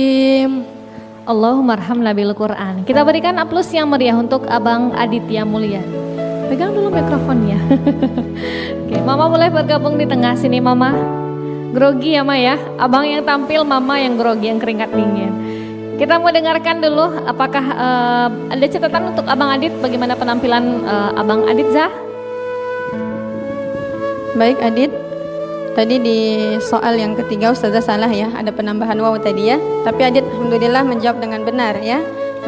Allahumma arhamna bil Quran. Kita berikan aplaus yang meriah untuk Abang Aditya Mulia. Pegang dulu mikrofonnya. Oke, Mama boleh bergabung di tengah sini, Mama. Grogi ya, Ma ya. Abang yang tampil, Mama yang grogi, yang keringat dingin. Kita mau dengarkan dulu apakah ada catatan untuk Abang Adit, bagaimana penampilan Abang Adit Zah? Baik Adit, tadi di soal yang ketiga Ustazah salah ya, ada penambahan waw tadi ya. Tapi Adit alhamdulillah menjawab dengan benar ya.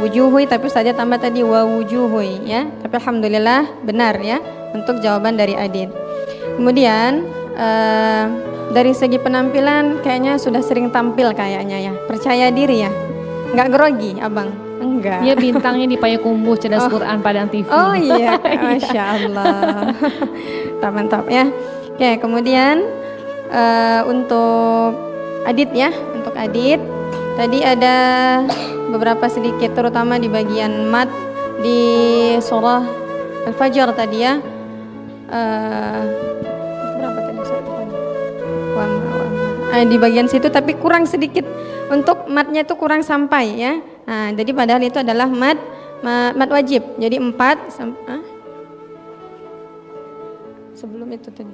Wujuhui tapi Ustazah tambah tadi wa wujuhui ya. Tapi alhamdulillah benar ya untuk jawaban dari Adit. Kemudian dari segi penampilan kayaknya sudah sering tampil kayaknya ya. Percaya diri ya. Nggak grogi, Abang? Enggak. Ya bintangnya di Payakumbuh Cerdas Quran Padang TV. Oh iya, Masya Allah. Mantap ya. Oke, kemudian untuk Adit ya, untuk Adit tadi ada beberapa sedikit, terutama di bagian mat di surah Al-Fajr tadi ya. Berapa tadi satu? Di bagian situ tapi kurang sedikit, untuk matnya itu kurang sampai ya. Nah, jadi padahal itu adalah mat wajib. Jadi 4 sebelum itu tadi.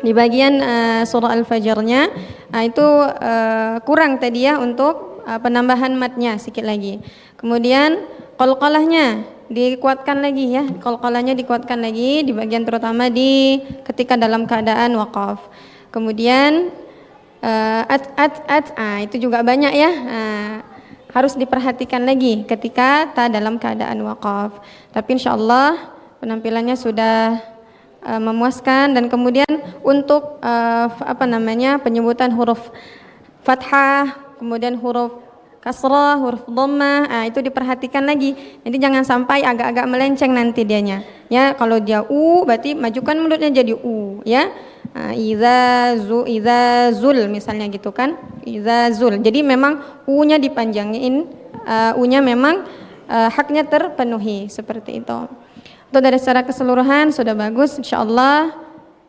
Di bagian surah Al-Fajr-nya itu kurang tadi ya untuk penambahan matnya sedikit lagi. Kemudian qalqalahnya dikuatkan lagi ya, qalqalahnya dikuatkan lagi di bagian terutama di ketika dalam keadaan waqaf. Kemudian itu juga banyak ya, harus diperhatikan lagi ketika dalam keadaan waqaf. Tapi insyaallah penampilannya sudah memuaskan. Dan kemudian untuk penyebutan huruf fathah, kemudian huruf kasrah, huruf dhammah, itu diperhatikan lagi. Jadi jangan sampai agak-agak melenceng nanti dianya. Ya, kalau dia u berarti majukan mulutnya jadi u ya. Idza zul misalnya gitu kan. Idza zul. Jadi memang u-nya dipanjangin, u-nya memang haknya terpenuhi seperti itu. Itu dari secara keseluruhan sudah bagus, insyaallah.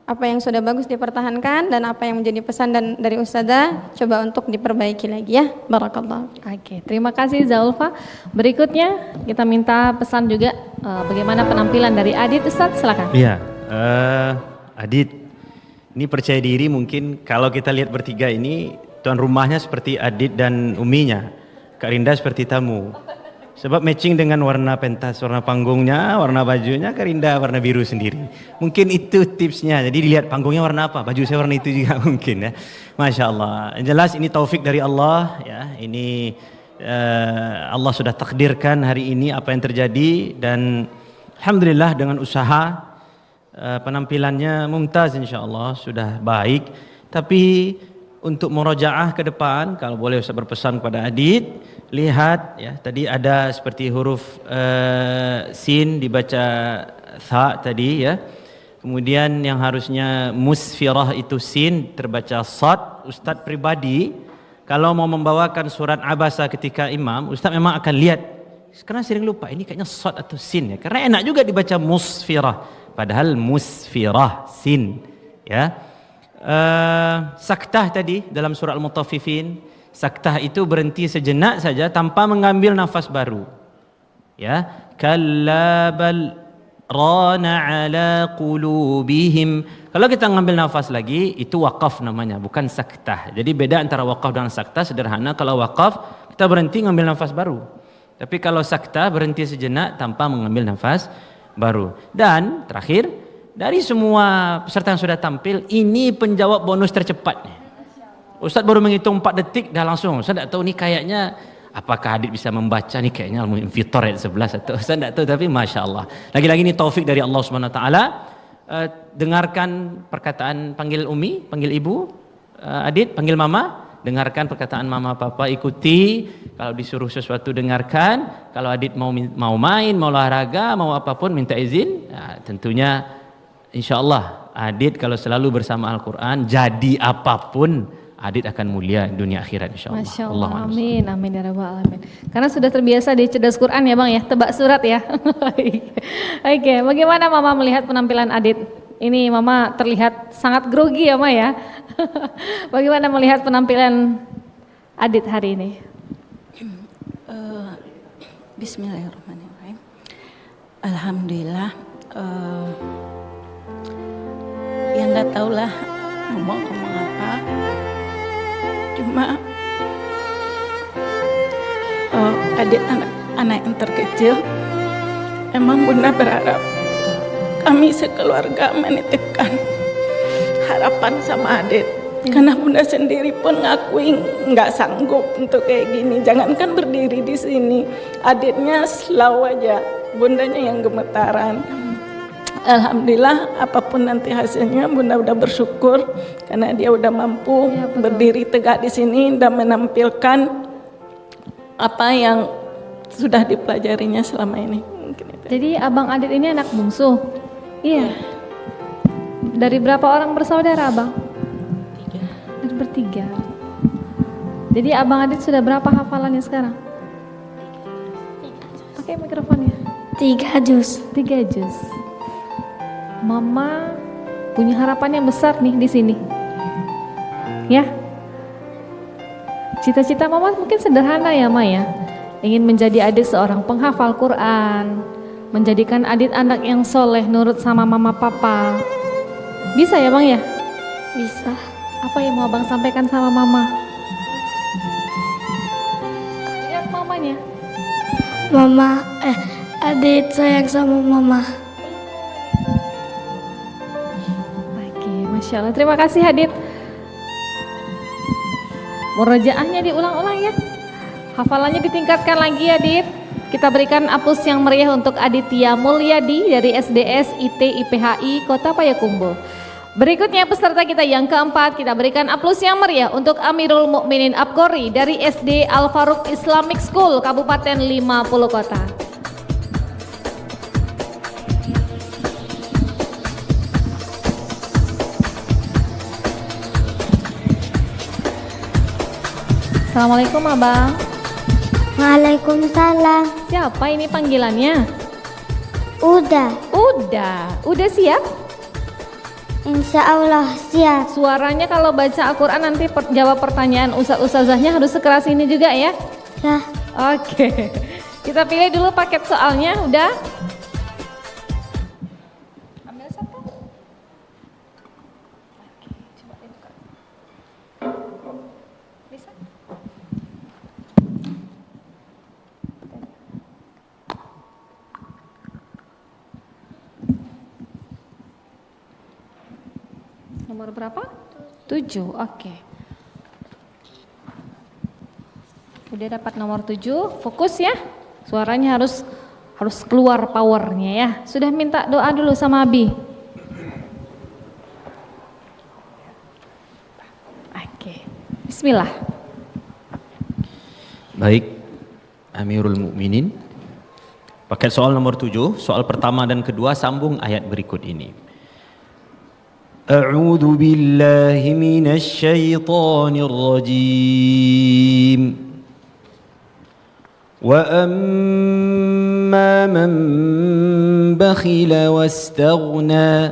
Apa yang sudah bagus dipertahankan dan apa yang menjadi pesan dari Ustazah coba untuk diperbaiki lagi ya. Barakallah. Oke, terima kasih Zaulfa. Berikutnya kita minta pesan juga bagaimana penampilan dari Adit, Ustaz, silakan. Iya, Adit, ini percaya diri mungkin kalau kita lihat bertiga ini tuan rumahnya seperti Adit dan Uminya, Kak Rinda seperti tamu. Sebab matching dengan warna pentas, warna panggungnya, warna bajunya, Kak Rinda warna biru sendiri. Mungkin itu tipsnya. Jadi dilihat panggungnya warna apa, baju saya warna itu juga mungkin ya. Masya Allah. Yang jelas ini taufik dari Allah ya. Ini Allah sudah takdirkan hari ini apa yang terjadi, dan alhamdulillah dengan usaha penampilannya mumtaz, insya Allah sudah baik. Tapi untuk murojaah ke depan, kalau boleh Ustaz berpesan kepada Adit, lihat ya, tadi ada seperti huruf sin dibaca tha tadi ya. Kemudian yang harusnya musfirah itu sin terbaca sad. Ustaz pribadi kalau mau membawakan surat Abasa ketika imam, Ustaz memang akan lihat, karena sering lupa ini kayaknya sad atau sin ya. Karena enak juga dibaca musfirah, padahal musfirah sin ya. Saktah tadi dalam surah Al-Mutaffifin, saktah itu berhenti sejenak saja tanpa mengambil nafas baru. Ya, kalla bal rana ala qulubihim. Kalau kita ngambil nafas lagi itu waqaf namanya, bukan saktah. Jadi beda antara waqaf dan saktah sederhana. Kalau waqaf kita berhenti ngambil nafas baru. Tapi kalau saktah berhenti sejenak tanpa mengambil nafas baru. Dan terakhir, dari semua peserta yang sudah tampil, ini penjawab bonus tercepatnya. Ustaz baru menghitung 4 detik dah langsung. Ustaz tak tahu ni kayaknya apakah Adit bisa membaca ni, kayaknya Al-Fitor ayat 11 atau Ustaz tak tahu, tapi Masya Allah. Lagi-lagi ni taufik dari Allah Subhanahu Wa Taala. Dengarkan perkataan panggil Umi, panggil Ibu, Adit, panggil Mama. Dengarkan perkataan Mama Papa, ikuti. Kalau disuruh sesuatu dengarkan. Kalau Adit mau main, mau olahraga, mau apapun minta izin. Nah, tentunya InsyaAllah Adit kalau selalu bersama Al-Quran, jadi apapun Adit akan mulia dunia akhirat insyaAllah. Masya Allah, amin, amin ya rabbal alamin. Karena sudah terbiasa di Cerdas Quran ya Bang ya, tebak surat ya. Oke, bagaimana Mama melihat penampilan Adit? Ini Mama terlihat sangat grogi ya Ma ya. Bagaimana melihat penampilan Adit hari ini? Bismillahirrahmanirrahim. Alhamdulillah. Yang nggak tahu lah ngomong apa, cuma Adit anak yang terkecil. Emang Bunda berharap kami sekeluarga menitipkan harapan sama Adit, karena Bunda sendiri pun ngakui nggak sanggup untuk kayak gini. Jangankan berdiri di sini, Aditnya slow aja, Bundanya yang gemetaran. Alhamdulillah apapun nanti hasilnya Bunda udah bersyukur karena dia udah mampu berdiri tegak di sini dan menampilkan apa yang sudah dipelajarinya selama ini. Mungkin itu. Jadi Abang Adit ini anak bungsu? Iya. Dari berapa orang bersaudara Abang? 3. Dari bertiga. Jadi Abang Adit sudah berapa hafalannya sekarang? 3. Pakai mikrofonnya. 3 juz. 3 juz. Mama punya harapan yang besar nih di sini. Ya. Cita-cita Mama mungkin sederhana ya, Ma ya. Ingin menjadi Adit seorang penghafal Quran, menjadikan Adit anak yang soleh nurut sama mama papa. Bisa ya Bang ya? Bisa. Apa yang mau Abang sampaikan sama Mama? Lihat mamanya. Mama, Adit sayang sama Mama. Oke, Masya Allah. Terima kasih Adit. Murojaahnya diulang-ulang ya. Hafalannya ditingkatkan lagi Adit. Kita berikan aplaus yang meriah untuk Aditya Mulyadi dari SDS IT IPHI Kota Payakumbuh. Berikutnya peserta kita yang keempat, kita berikan aplaus yang meriah untuk Amirul Mukminin Abkori dari SD Al Faruq Islamic School Kabupaten 50 Kota. Assalamualaikum Abang. Waalaikumsalam. Siapa ini panggilannya? Udah, Udah siap? insya Allah siap. Suaranya kalau baca Al-Quran nanti jawab pertanyaan ustazahnya harus sekeras ini juga ya? Ya, Oke. Kita pilih dulu paket soalnya, udah? Ambil satu. Oke, coba dibuka. Bisa? Nomor berapa? 7, oke. Udah dapat nomor 7, fokus ya. Suaranya harus keluar powernya ya. Sudah minta doa dulu sama Abi? Oke, bismillah. Baik, Amirul Mukminin. Paket soal nomor 7, soal pertama dan kedua sambung ayat berikut ini. A'udzu billahi minasy syaithanir rajim. Wa amma man bakhila wastaghna.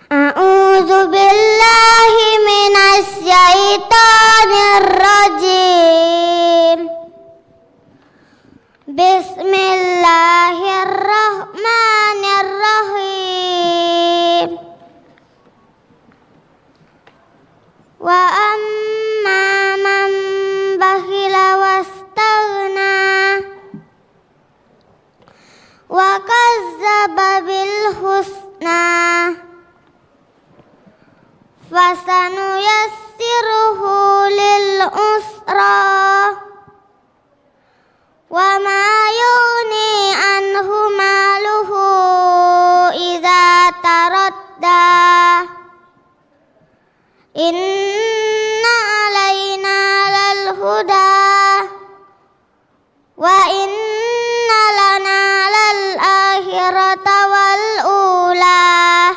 A'udzu billahi minasy syaithanir rajim. Bismillahirrahmanirrahim. Wa amma man bakhila wastaghna wa kazzaba bil husna fasanuyassiruhu lil usra wa ma yughni anhu maluhu idza taradda inna alaina lal huda wa inna lana lal akhirata wal ula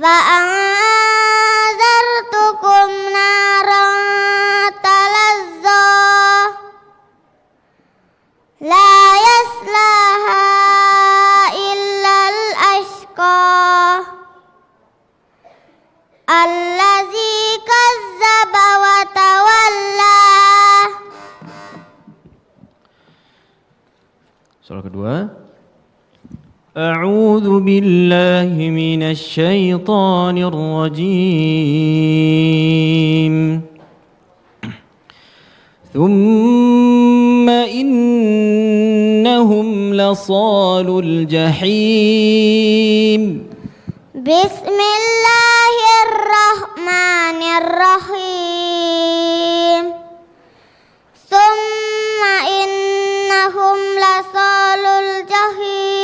fa'anzartukum naran talazza la yaslaha illal ashqa allazi kazzaba wa tawalla. Soal kedua. A'udzu billahi minasy syaithanir rajim. Thumma innahum lasalul jahim. Bismillahirrahmanirrahim. Summa innahum lasalul jahim.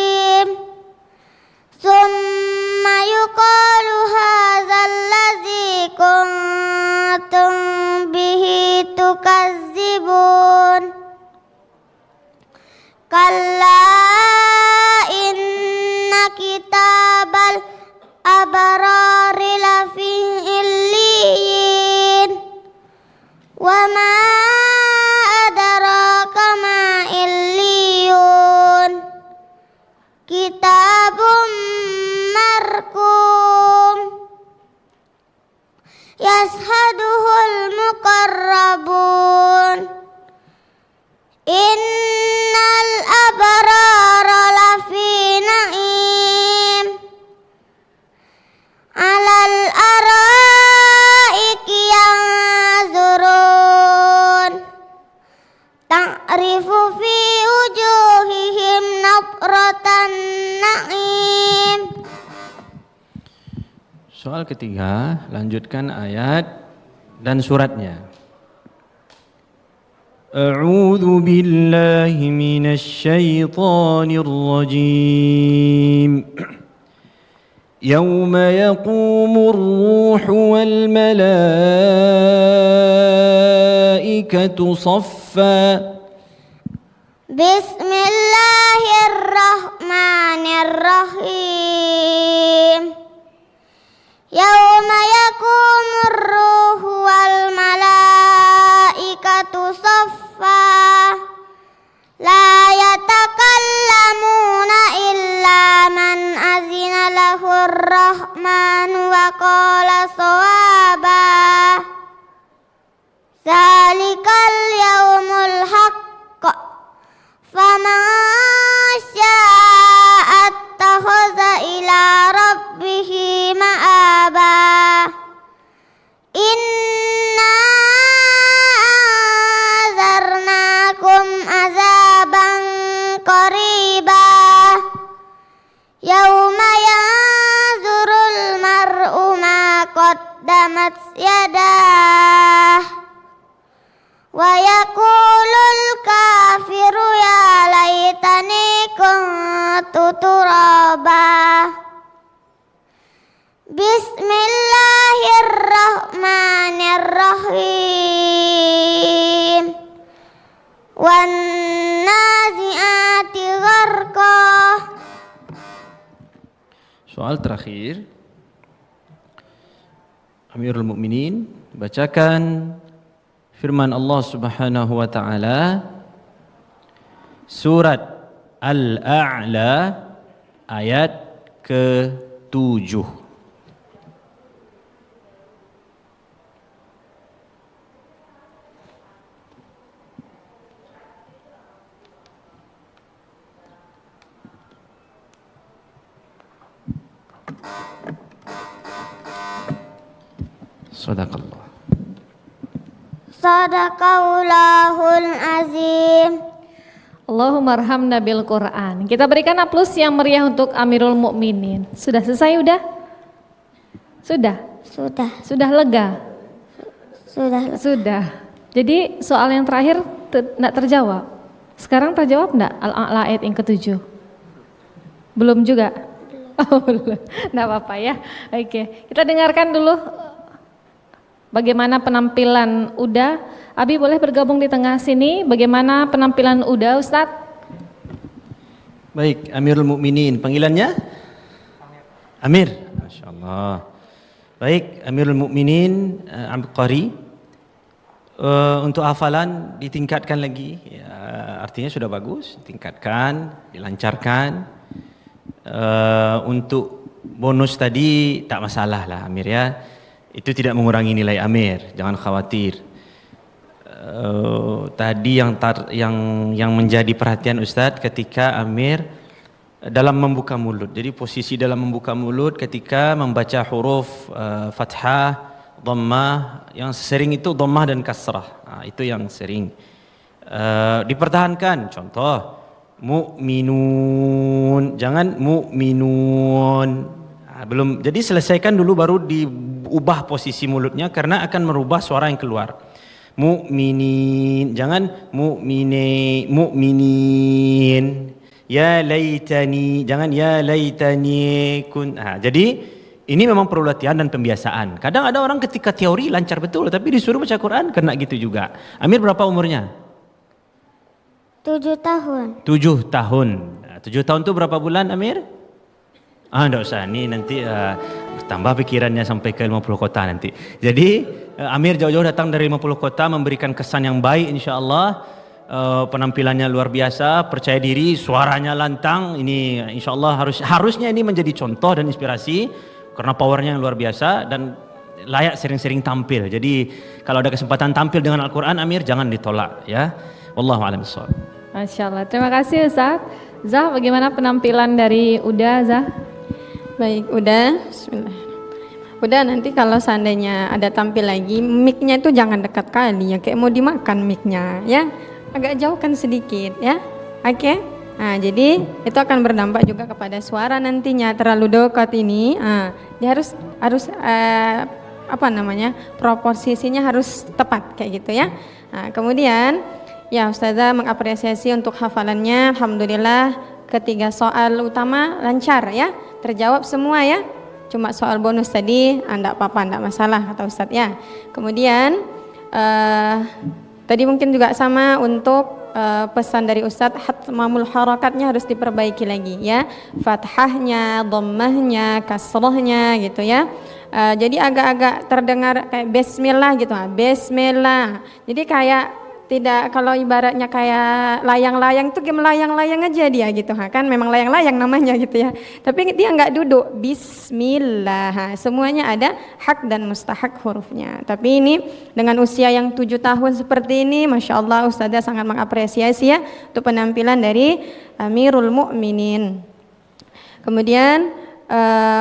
kalla inna kitabal abrari lafi illiyin wa ma adraka ma illiyun kitabum markum yashaduhul muqarrabun innal abrara lafi na'im alal araiki yanzurun ta'rifu fi wujuhihim nadratan na'im. Soal ketiga, lanjutkan ayat dan suratnya. A'udzu billahi minasy syaithanir rajim. Yauma yaqumur ruhu wal malaikatu saffa. Bismillahirrahmanirrahim. Yauma yaqumur ruhu wal malaikatu saffa la yatakallamuna illa man azina lahur rahmanu wa qala shawaba. Zalikal yaumul haqq faman syaa'a attakhadha ila rabbihi ma'aba. Inna anzarnakum azaban qariba yauma yanzurul mar'u ma qaddamat yadah wa yaqulul kafiru ya laitani kuntu turaba. Bismillahirrahmanirrahim. Wan nazi'ati gharqa. Soal terakhir, Amirul Mukminin bacakan firman Allah Subhanahu wa taala surat Al-A'la ayat ke-7. Sadaqallah. Sadaqallahul azim. Allahumma arhamna bil Quran. Kita berikan aplaus yang meriah untuk Amirul Mukminin. Sudah selesai udah? Sudah? Sudah lega? Sudah. Jadi soal yang terakhir enggak terjawab. Sekarang terjawab enggak Al-A'la ayat yang ke-7? Belum juga? Oh, belum. Enggak apa-apa ya. Oke, kita dengarkan dulu bagaimana penampilan Uda. Abi boleh bergabung di tengah sini. Bagaimana penampilan Uda, Ustadz? Baik, Amirul Mukminin. Panggilannya? Amir. Masya Allah. Baik, Amirul Mukminin Qari. Untuk hafalan ditingkatkan lagi. Ya, artinya sudah bagus. Ditingkatkan, dilancarkan. Untuk bonus tadi tak masalah lah Amir ya. Itu tidak mengurangi nilai Amir, jangan khawatir. Tadi yang menjadi perhatian Ustadz ketika Amir dalam membuka mulut. Jadi posisi dalam membuka mulut ketika membaca huruf fathah, dhammah, yang sering itu dhammah dan kasrah. Nah, itu yang sering dipertahankan. Contoh mu'minun, jangan mu'minun. Belum, jadi selesaikan dulu baru diubah posisi mulutnya karena akan merubah suara yang keluar. Mu'minin, jangan mu'minin. Ya laitani, jangan ya laitani kun. Jadi ini memang perlu latihan dan pembiasaan. Kadang ada orang ketika teori lancar betul tapi disuruh baca Quran kena gitu juga. Amir berapa umurnya? 7 tahun. 7 tahun. 7 tahun itu berapa bulan, Amir? Enggak usah, ini nanti tambah pikirannya sampai ke 50 kota nanti. Jadi Amir jauh-jauh datang dari 50 kota memberikan kesan yang baik insyaallah. Penampilannya luar biasa, percaya diri, suaranya lantang. Ini insyaallah harusnya ini menjadi contoh dan inspirasi karena powernya yang luar biasa dan layak sering-sering tampil. Jadi kalau ada kesempatan tampil dengan Al-Quran, Amir jangan ditolak ya. Wallahu a'lam bishawab. Masya Allah, terima kasih Ustaz. Zah, bagaimana penampilan dari Uda, Zah? Baik, udah. Bismillah. Udah, nanti kalau seandainya ada tampil lagi, mic-nya itu jangan dekat kali ya, kayak mau dimakan mic-nya ya. Agak jauhkan sedikit ya. Oke. Nah, jadi itu akan berdampak juga kepada suara nantinya. Terlalu dekat ini, dia harus proporsinya harus tepat kayak gitu ya. Nah, kemudian ya Ustazah mengapresiasi untuk hafalannya. Alhamdulillah ketiga soal utama lancar ya, terjawab semua ya. Cuma soal bonus tadi enggak apa-apa, enggak masalah kata Ustaz ya. Kemudian tadi mungkin juga sama untuk pesan dari Ustadz, hatmamul harakatnya harus diperbaiki lagi ya, fathahnya, dhammahnya, kasrahnya gitu ya. Jadi agak-agak terdengar kayak bismillah gitu, bismillah. Jadi kayak tidak, kalau ibaratnya kayak layang-layang tuh melayang-layang aja dia gitu kan, memang layang-layang namanya gitu ya, tapi dia nggak duduk bismillah. Semuanya ada hak dan mustahak hurufnya. Tapi ini dengan usia yang 7 tahun seperti ini, Masya Allah Ustazah sangat mengapresiasi ya untuk penampilan dari Amirul Mukminin. Kemudian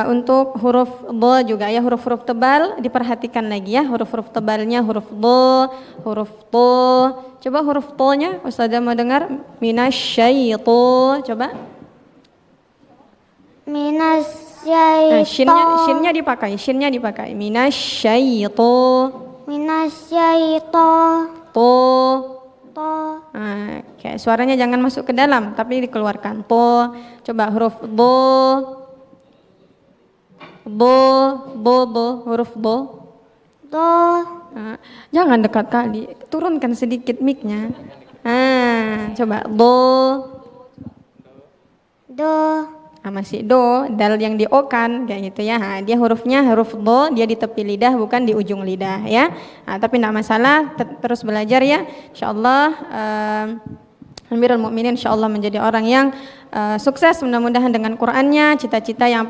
untuk huruf dha juga ya, huruf-huruf tebal diperhatikan lagi ya, huruf-huruf tebalnya, huruf dha, huruf to. Coba huruf to-nya Ustazah mau dengar, minasyaiton, coba. Minasyaiton. Shinnya dipakai, minasyaiton. Minasyaiton. To. To. Kayak suaranya jangan masuk ke dalam tapi dikeluarkan. To. Coba huruf do. Huruf do. Jangan dekat kali, turunkan sedikit mic-nya. Coba Do. Masih do, dal yang di o kan kayak gitu ya. Dia hurufnya huruf do, dia di tepi lidah bukan di ujung lidah ya. Tapi tidak masalah, terus belajar ya. Insyaallah Amirul Mukminin insyaallah menjadi orang yang sukses mudah-mudahan dengan Qur'annya, cita-cita yang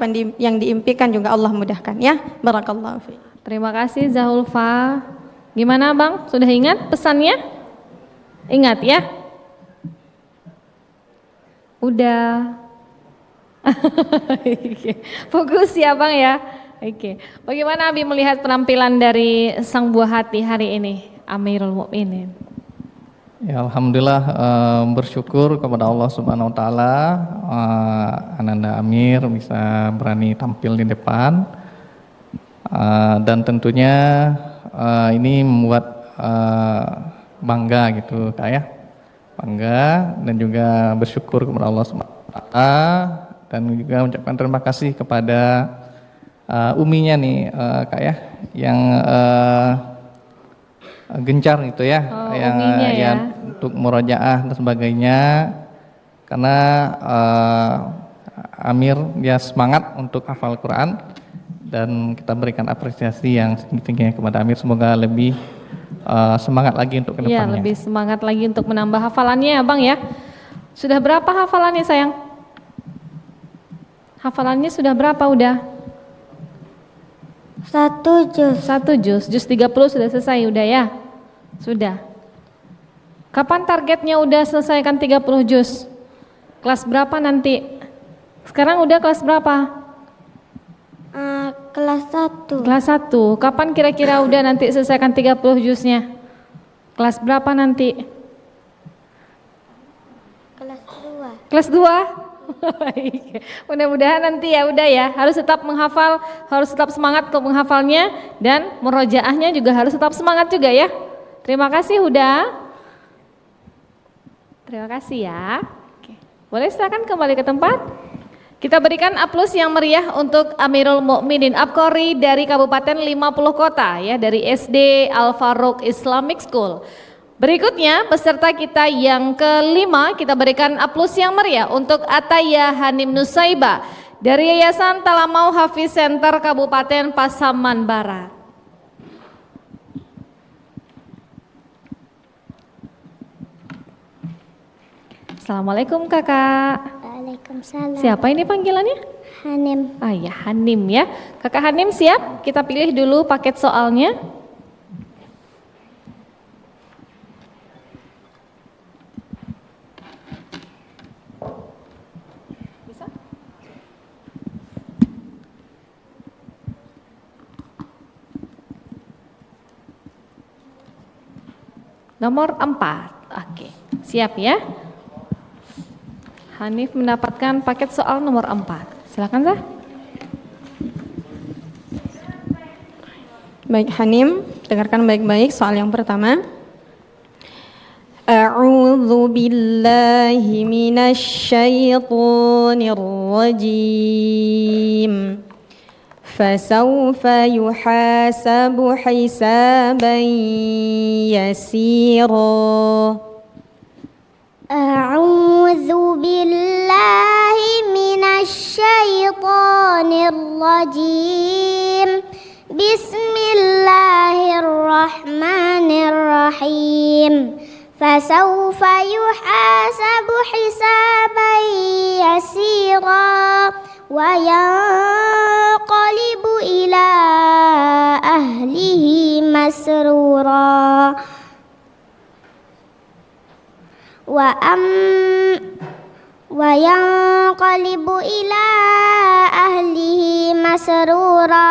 diimpikan juga Allah mudahkan ya. Barakallahu fi. Terima kasih Zahulfa. Gimana Bang? Sudah ingat pesannya? Ingat ya? Udah. Fokus ya Bang ya. Oke. Bagaimana Abi melihat penampilan dari sang buah hati hari ini, Amirul Mukminin? Ya, alhamdulillah bersyukur kepada Allah Subhanahu wa taala, Ananda Amir bisa berani tampil di depan. Dan tentunya ini membuat bangga gitu Kak ya. Bangga dan juga bersyukur kepada Allah Subhanahu wa taala dan juga mengucapkan terima kasih kepada uminya nih Kak ya, yang gencar gitu ya, yang ya, untuk murojaah dan sebagainya, karena Amir dia semangat untuk hafal Quran dan kita berikan apresiasi yang tinggi-tingginya kepada Amir. Semoga lebih semangat lagi untuk kedepannya. Iya, lebih semangat lagi untuk menambah hafalannya ya Bang ya. Sudah berapa hafalannya sayang? Hafalannya sudah berapa udah? 1 juz. 1 juz, juz 30 sudah selesai udah ya? Sudah. Kapan targetnya udah selesaikan 30 juz? Kelas berapa nanti? Sekarang udah kelas berapa? Kelas 1. Kelas 1. Kapan kira-kira udah nanti selesaikan 30 juznya? Kelas berapa nanti? Kelas 2. Kelas 2? Mudah-mudahan nanti ya udah ya, harus tetap menghafal, harus tetap semangat untuk menghafalnya dan murojaahnya juga harus tetap semangat juga ya. Terima kasih Huda. Terima kasih ya. Oke. Boleh silakan kembali ke tempat. Kita berikan aplaus yang meriah untuk Amirul Mukminin Abqori dari Kabupaten 50 Kota ya, dari SD Al Faruq Islamic School. Berikutnya peserta kita yang kelima, kita berikan aplaus yang meriah untuk Ataya Hanim Nusaiba dari Yayasan Talamau Hafiz Center Kabupaten Pasaman Barat. Assalamualaikum kakak. Waalaikumsalam. Siapa ini panggilannya? Hanim. Ah ya, Hanim ya. Kakak Hanim siap? Kita pilih dulu paket soalnya. Bisa? Nomor 4. Oke, siap ya. Hanif mendapatkan paket soal nomor 4. Silakan Zah. Baik Hanim, dengarkan baik-baik soal yang pertama. A'udzu billahi minasy syaithanir rajim. Fasawfa yuhasabu hisaban yasira. A'udzu billahi minasy syaithanir rajim. Bismillahirrahmanirrahim. Fasawfa yuhasabu hisaban yasira wa yanqalibu ila ahlihi masrura. Wa yanqalibu ila ahlihi masrura.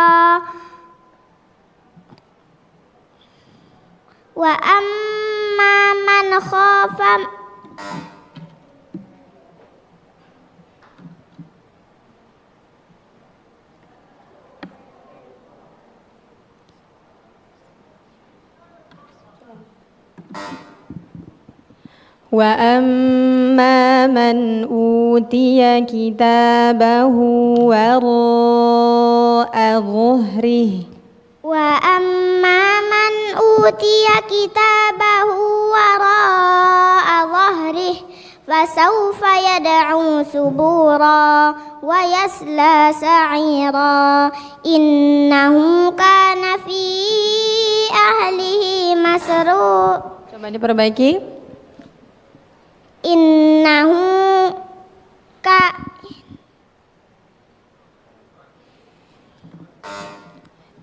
Wa amma man khafa Wa amma man utiya kitabahu wara'a dhuhrihi. Wa amma man utiya kitabahu wara'a dhahrihi fasawfa yad'u subura wa yasla sa'ira innahu kana fi ahlihi masrur. Coba diperbaiki.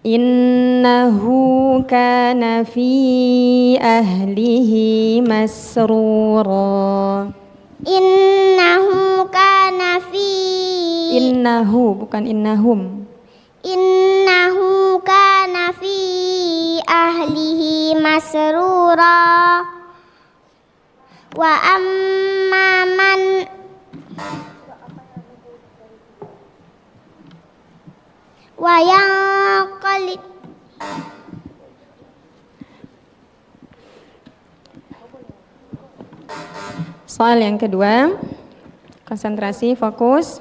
Innahu kana fi ahlihi masrura. Innahu kana fi Innahu bukan innahum. Innahu kana fi ahlihi masrura. Wa amma man wa yanqalib Soal yang kedua, konsentrasi, fokus.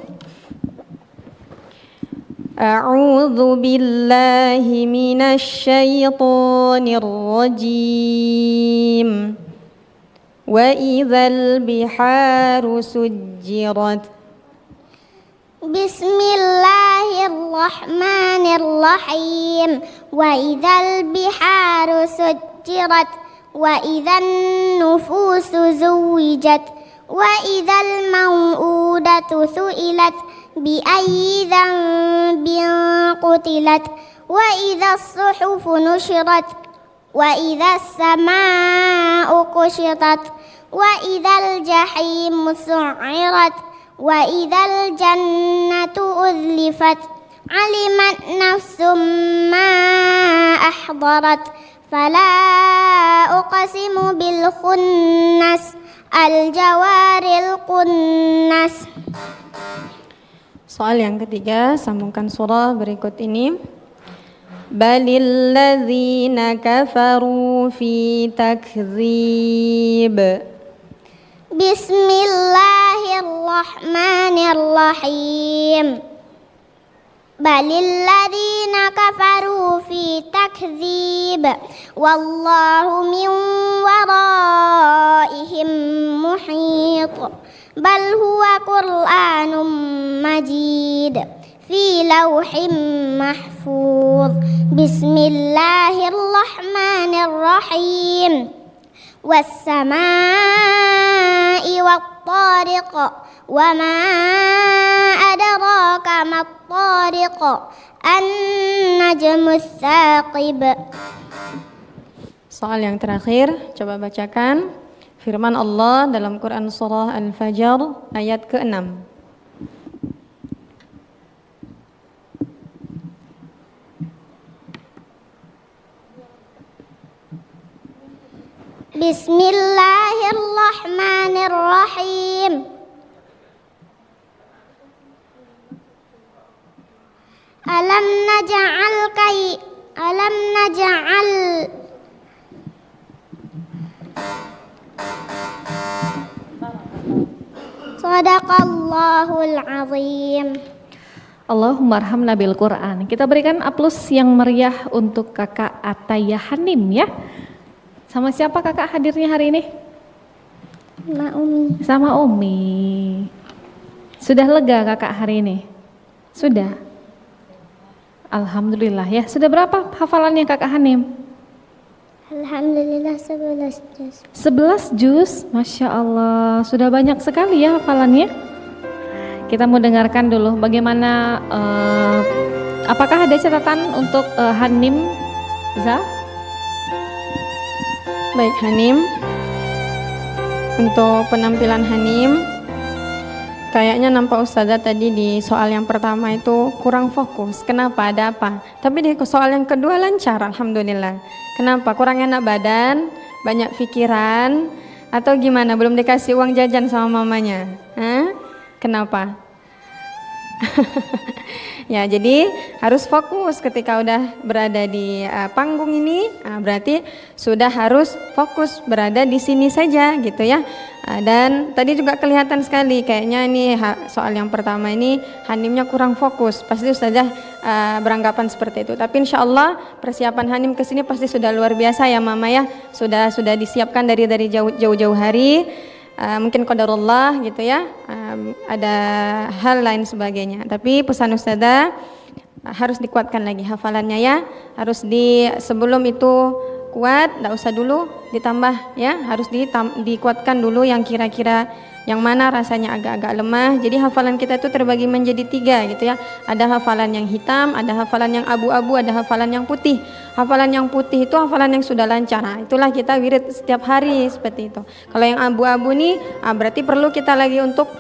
A'udzu billahi minasy syaithanir rajim. Wa idzal biharu sujjirat. Bismillahirrahmanirrahim. Wa idzal biharu sujjirat. Wa idzan nufusu zuwijat. Wa idzal mau'udatu su'ilat. Bi ayyi dzambin qutilat. Wa idzas suhufu nushirat. Wa idzas samaa'u kushitat. Wa idzal jahimu su'irat. Wa idzal jannatu uzlifat. Alimat nafsum ma ahdarat. Fala uqsimu bil khunnas. Al jawaril kunnas. Soal yang ketiga, sambungkan surah berikut ini. Balil ladzina kafaru fi takdzib. Bismillahirrahmanirrahim. بل الذين كفروا في تكذيب والله من ورائهم محيط بل هو قرآن مجيد في لوح محفوظ بسم الله الرحمن الرحيم والسماء والطارق وما أدراك ما الطارق النجم الثاقب. Soal yang terakhir, coba bacakan firman Allah dalam Quran surah Al-Fajr ayat ke-6. Bismillahirrahmanirrahim. Alam naj'al Sadaqallahul azim. Allahumma arhamna bil Quran. Kita berikan aplaus yang meriah untuk Kakak Ataya Hanim ya. Sama siapa Kakak hadirnya hari ini? Ma Umi. Sama Umi. Sudah lega Kakak hari ini? Sudah. Alhamdulillah ya. Sudah berapa hafalannya Kakak Hanim? Alhamdulillah 11 juz. 11 juz, Masya Allah. Sudah banyak sekali ya hafalannya. Kita mau dengarkan dulu bagaimana, apakah ada catatan untuk Hanim, Za? Baik Hanim, untuk penampilan Hanim, kayaknya nampak Ustazah tadi di soal yang pertama itu kurang fokus. Kenapa? Ada apa? Tapi di soal yang kedua lancar, Alhamdulillah. Kenapa? Kurang enak badan, banyak pikiran, atau gimana? Belum dikasih uang jajan sama mamanya? Hah? Kenapa? Ya, jadi harus fokus ketika udah berada di panggung ini, berarti sudah harus fokus berada di sini saja gitu ya. Dan tadi juga kelihatan sekali kayaknya ini soal yang pertama ini Hanimnya kurang fokus. Pasti Ustazah beranggapan seperti itu. Tapi insya Allah persiapan Hanim kesini pasti sudah luar biasa ya Mama ya. Sudah disiapkan dari jauh-jauh hari. Mungkin qadarullah gitu ya, ada hal lain sebagainya. Tapi pesan Ustazah harus dikuatkan lagi hafalannya ya. Harus sebelum itu kuat, tidak usah dulu ditambah ya, harus dikuatkan dulu yang kira-kira yang mana rasanya agak-agak lemah. Jadi hafalan kita itu terbagi menjadi 3 gitu ya. Ada hafalan yang hitam, ada hafalan yang abu-abu, ada hafalan yang putih. Hafalan yang putih itu hafalan yang sudah lancar. Nah, itulah kita wirid setiap hari seperti itu. Kalau yang abu-abu nih, berarti perlu kita lagi untuk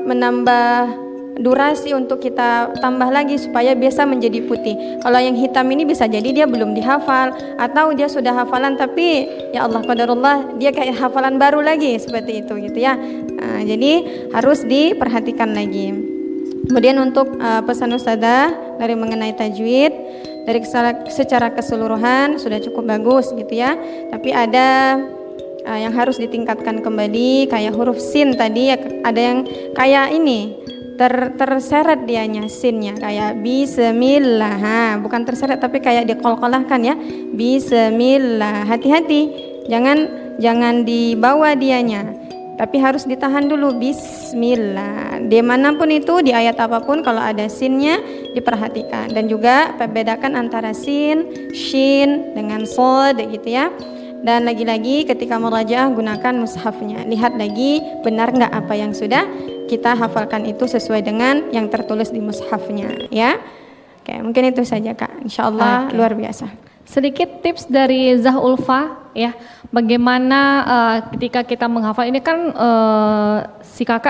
menambah durasi untuk kita tambah lagi supaya biasa menjadi putih. Kalau yang hitam ini bisa jadi dia belum dihafal atau dia sudah hafalan tapi ya Allah qadarullah dia kayak hafalan baru lagi seperti itu gitu ya. Jadi harus diperhatikan lagi. Kemudian untuk pesan Ustazah dari mengenai tajwid dari secara keseluruhan sudah cukup bagus gitu ya. Tapi ada yang harus ditingkatkan kembali kayak huruf sin tadi ada yang kayak ini terseret dianya sinnya kayak bismillah, bukan terseret tapi kayak dikolkolahkan ya, bismillah. Hati-hati, jangan dibawa dianya, tapi harus ditahan dulu bismillah. Dimanapun itu di ayat apapun kalau ada sinnya diperhatikan dan juga bedakan antara sin, shin dengan sod gitu ya. Dan lagi-lagi ketika murajaah gunakan mushafnya, lihat lagi benar nggak apa yang sudah kita hafalkan itu sesuai dengan yang tertulis di mushafnya ya. Oke, mungkin itu saja Kak. Insyaallah luar biasa. Sedikit tips dari Zah Ulfa ya, bagaimana ketika kita menghafal ini kan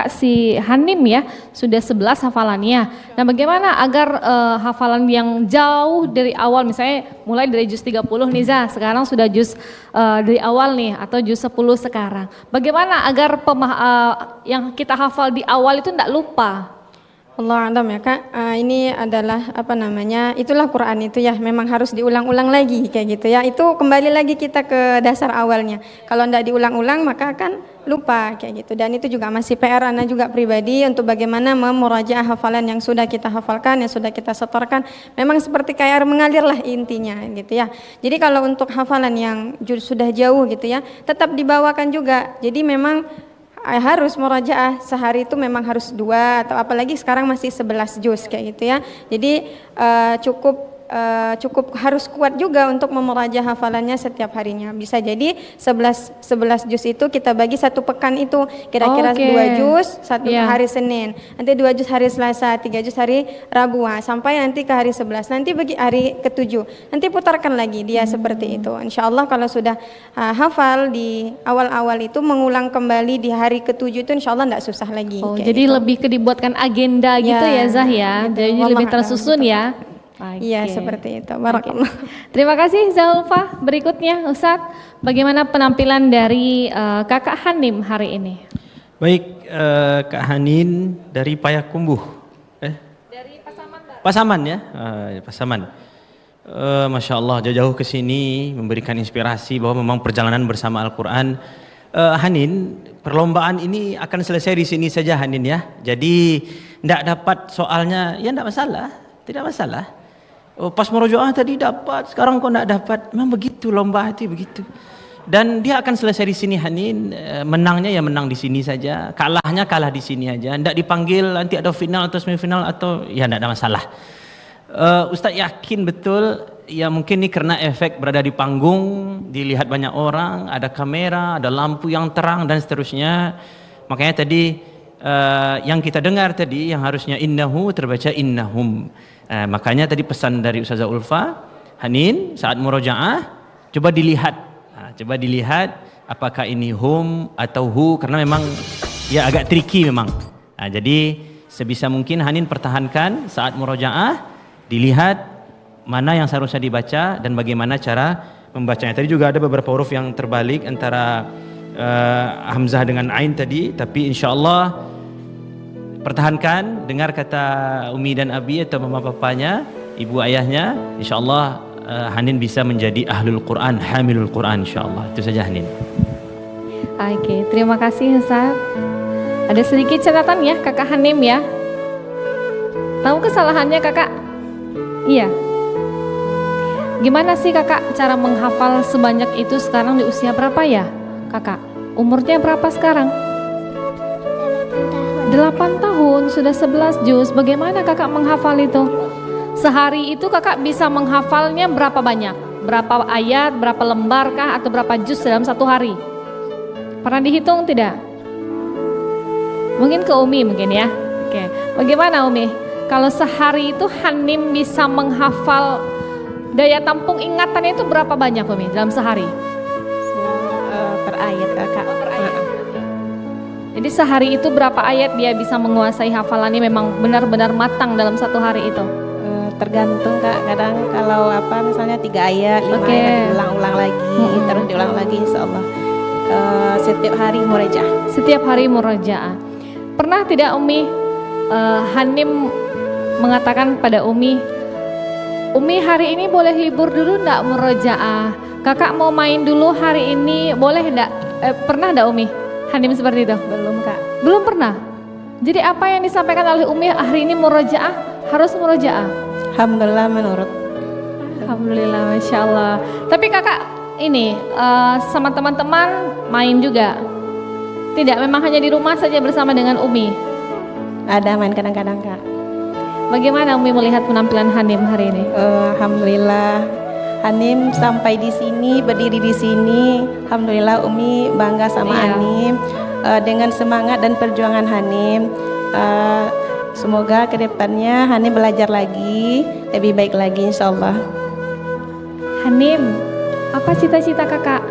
si Hanim ya sudah 11 hafalannya. Nah, bagaimana agar hafalan yang jauh dari awal misalnya mulai dari juz 30 nih Zah, sekarang sudah juz dari awal nih atau juz 10 sekarang. Bagaimana agar yang kita hafal di awal itu tidak lupa? Allah alam ya Kak, ini adalah itulah Quran itu ya, memang harus diulang-ulang lagi kayak gitu ya. Itu kembali lagi kita ke dasar awalnya. Kalau tidak diulang-ulang maka akan lupa kayak gitu. Dan itu juga masih PR Ana juga pribadi untuk bagaimana memurajaah hafalan yang sudah kita hafalkan, yang sudah kita setorkan. Memang seperti kayak air mengalir lah intinya gitu ya. Jadi kalau untuk hafalan yang sudah jauh gitu ya, tetap dibawakan juga. Jadi memang harus murajaah sehari itu memang harus 2 atau apalagi sekarang masih 11 juz kayak gitu ya. Jadi cukup harus kuat juga untuk memurajaah hafalannya setiap harinya. Bisa jadi 11 juz itu kita bagi 1 pekan itu kira-kira 2 juz 1 hari Senin, nanti 2 juz hari Selasa, 3 juz hari Rabu, sampai nanti ke hari 11, nanti bagi hari ke-7, nanti putarkan lagi dia seperti itu. Insya Allah kalau sudah hafal di awal-awal itu mengulang kembali di hari ke-7 itu insya Allah tidak susah lagi. Jadi lebih ke dibuatkan agenda gitu ya Zah ya, gitu. jadi lebih tersusun ya. Iya seperti itu. Barakallah. Terima kasih Zulfa. Berikutnya Ustadz, bagaimana penampilan dari Kakak Hanim hari ini? Baik, Kak Hanin dari Payakumbuh. Dari Pasaman. Pasaman ya, Pasaman. Masya Allah jauh-jauh ke sini memberikan inspirasi bahwa memang perjalanan bersama Al-Quran. Hanin, perlombaan ini akan selesai di sini saja Hanin ya. Jadi tidak dapat soalnya ya tidak masalah. Oh, pas murojaah tadi dapat, sekarang kok tidak dapat. Memang begitu lomba itu begitu. Dan dia akan selesai di sini Hanin, menangnya ya menang di sini saja, kalahnya kalah di sini aja. Tidak dipanggil nanti ada final atau semifinal atau ya tidak ada masalah. Ustadz yakin betul ya, mungkin ini karena efek berada di panggung, dilihat banyak orang, ada kamera, ada lampu yang terang dan seterusnya. Makanya tadi yang kita dengar tadi yang harusnya innahu terbaca innahum. Makanya tadi pesan dari Ustazah Ulfa, Hanin saat murojaah coba dilihat apakah ini hum atau hu, karena memang ya agak tricky memang. Jadi sebisa mungkin Hanin pertahankan saat murojaah, dilihat mana yang seharusnya dibaca dan bagaimana cara membacanya. Tadi juga ada beberapa huruf yang terbalik antara Hamzah dengan Ain tadi, tapi insya Allah pertahankan, dengar kata Umi dan Abi atau mama papanya, ibu ayahnya, insya Allah Hanin bisa menjadi ahlul Quran, hamilul Quran insya Allah. Itu saja Hanin. Oke, terima kasih Ustaz. Ada sedikit catatan ya Kakak Hanim ya. Tahu kesalahannya Kakak? Iya. Gimana sih Kakak cara menghafal sebanyak itu sekarang di usia berapa ya Kakak? Umurnya berapa sekarang? 8 tahun, sudah 11 juz. Bagaimana Kakak menghafal itu? Sehari itu Kakak bisa menghafalnya berapa banyak? Berapa ayat, berapa lembar kah, atau berapa juz dalam 1 hari? Pernah dihitung tidak? Mungkin ke Umi mungkin ya. Oke, bagaimana Umi? Kalau sehari itu Hanim bisa menghafal, daya tampung ingatannya itu berapa banyak Umi dalam sehari? Per ayat Kakak. Per ayat. Jadi sehari itu berapa ayat dia bisa menguasai hafalannya, memang benar-benar matang dalam 1 hari itu? Tergantung Kak, kadang kalau misalnya 3 ayat, 5 ayat diulang-ulang lagi, terus diulang lagi insya Allah. Setiap hari murajaah. Setiap hari murajaah. Pernah tidak Umi, Hanim mengatakan pada Umi hari ini boleh libur dulu enggak murajaah? Kakak mau main dulu hari ini, boleh enggak? Pernah enggak Umi Hanim seperti itu? Belum Kak. Belum pernah? Jadi apa yang disampaikan oleh Umi hari ini murajaah, harus murajaah? Alhamdulillah menurut. Alhamdulillah, Masya Allah. Tapi kakak ini sama teman-teman main juga? Tidak, memang hanya di rumah saja bersama dengan Umi? Ada main kadang-kadang Kak. Bagaimana Umi melihat penampilan Hanim hari ini? Alhamdulillah Hanim sampai di sini, berdiri di sini. Alhamdulillah Umi bangga sama Hanim dengan semangat dan perjuangan Hanim. Semoga kedepannya Hanim belajar lagi, lebih baik lagi insya Allah. Hanim, apa cita-cita kakak?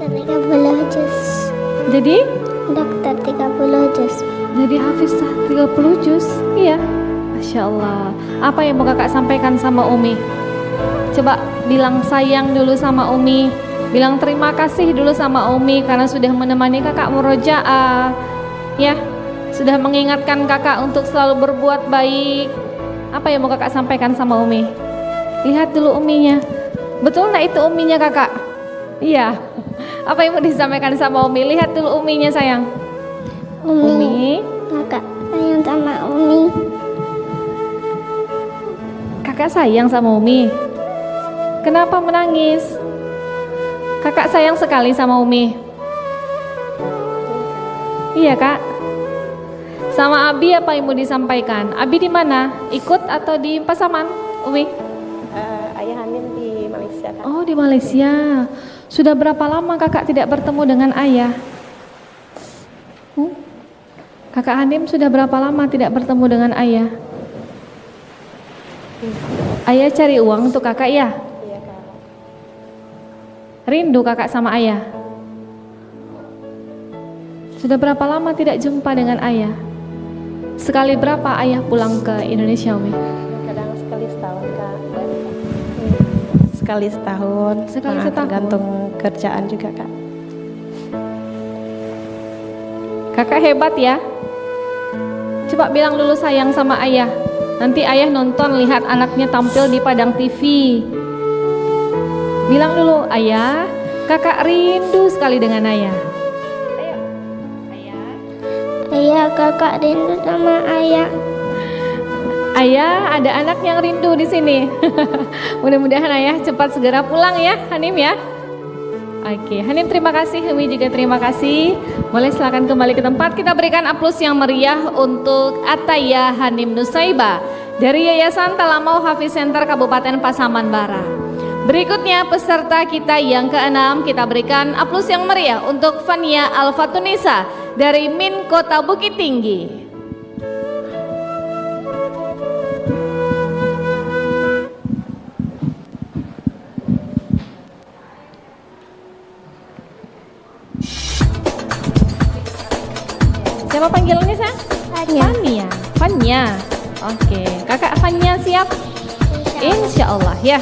30 juz. Jadi? Dokter 30 juz. Jadi hafizah 30 juz? Iya. Masya Allah. Apa yang mau kakak sampaikan sama Umi? Coba bilang sayang dulu sama Umi, bilang terima kasih dulu sama Umi karena sudah menemani kakak murojaah. Ya, sudah mengingatkan kakak untuk selalu berbuat baik. Apa yang mau kakak sampaikan sama Umi? Lihat dulu Uminya. Betul nggak itu Uminya kakak? Iya. Apa yang mau disampaikan sama Umi? Lihat dulu Uminya sayang. Umi. Kakak sayang sama Umi. Kakak sayang sama Umi. Kenapa menangis? Kakak sayang sekali sama Umi. Iya kak. Sama Abi apa yang mau disampaikan? Abi di mana? Ikut atau di Pasaman, Umi? Ayah Hanim di Malaysia kan. Oh di Malaysia. Sudah berapa lama kakak tidak bertemu dengan ayah? Kakak Hanim sudah berapa lama tidak bertemu dengan ayah? Ayah cari uang untuk kakak ya? Iya kak. Rindu kakak sama ayah? Sudah berapa lama tidak jumpa dengan ayah? Sekali berapa ayah pulang ke Indonesia, Umi? Kadang sekali setahun kak. Sekali setahun. Sekali setahun. Tergantung kerjaan juga kak. Kakak hebat ya. Coba bilang dulu sayang sama ayah. Nanti ayah nonton lihat anaknya tampil di Padang TV. Bilang dulu, ayah, kakak rindu sekali dengan ayah. Ayo, ayah. Ayah, kakak rindu sama ayah. Ayah, ada anak yang rindu di sini. Mudah-mudahan ayah cepat segera pulang ya, Hanim ya. Oke, Hanim terima kasih, Umi juga terima kasih. Boleh silakan kembali ke tempat. Kita berikan aplaus yang meriah untuk Ataya Hanim Nusaiba dari Yayasan Talamau Hafiz Center Kabupaten Pasaman Barat. Berikutnya peserta kita yang keenam, kita berikan aplaus yang meriah untuk Fania Alfatunisa dari Min Kota Bukit Tinggi. Siapa panggilannya saya? Fania. Fania. Oke, kakak Fania siap? Insya Allah ya.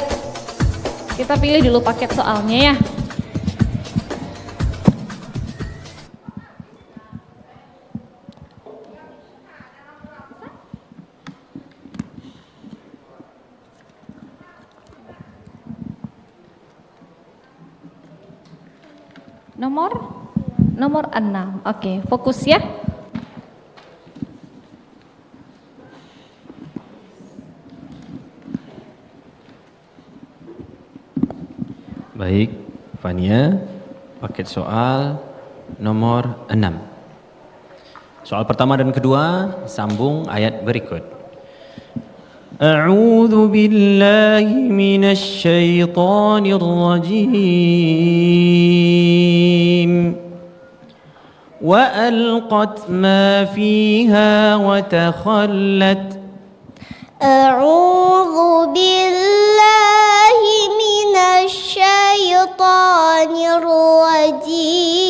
Kita pilih dulu paket soalnya ya. Nomor 6. Oke, fokus ya. Baik, Fania, paket soal nomor 6. Soal pertama dan kedua sambung ayat berikut. A'udzu billahi minasy syaithanir rajim. Wa alqat ma fiha wa takhallat. A'udzu billahi minasy syaithanir rajim.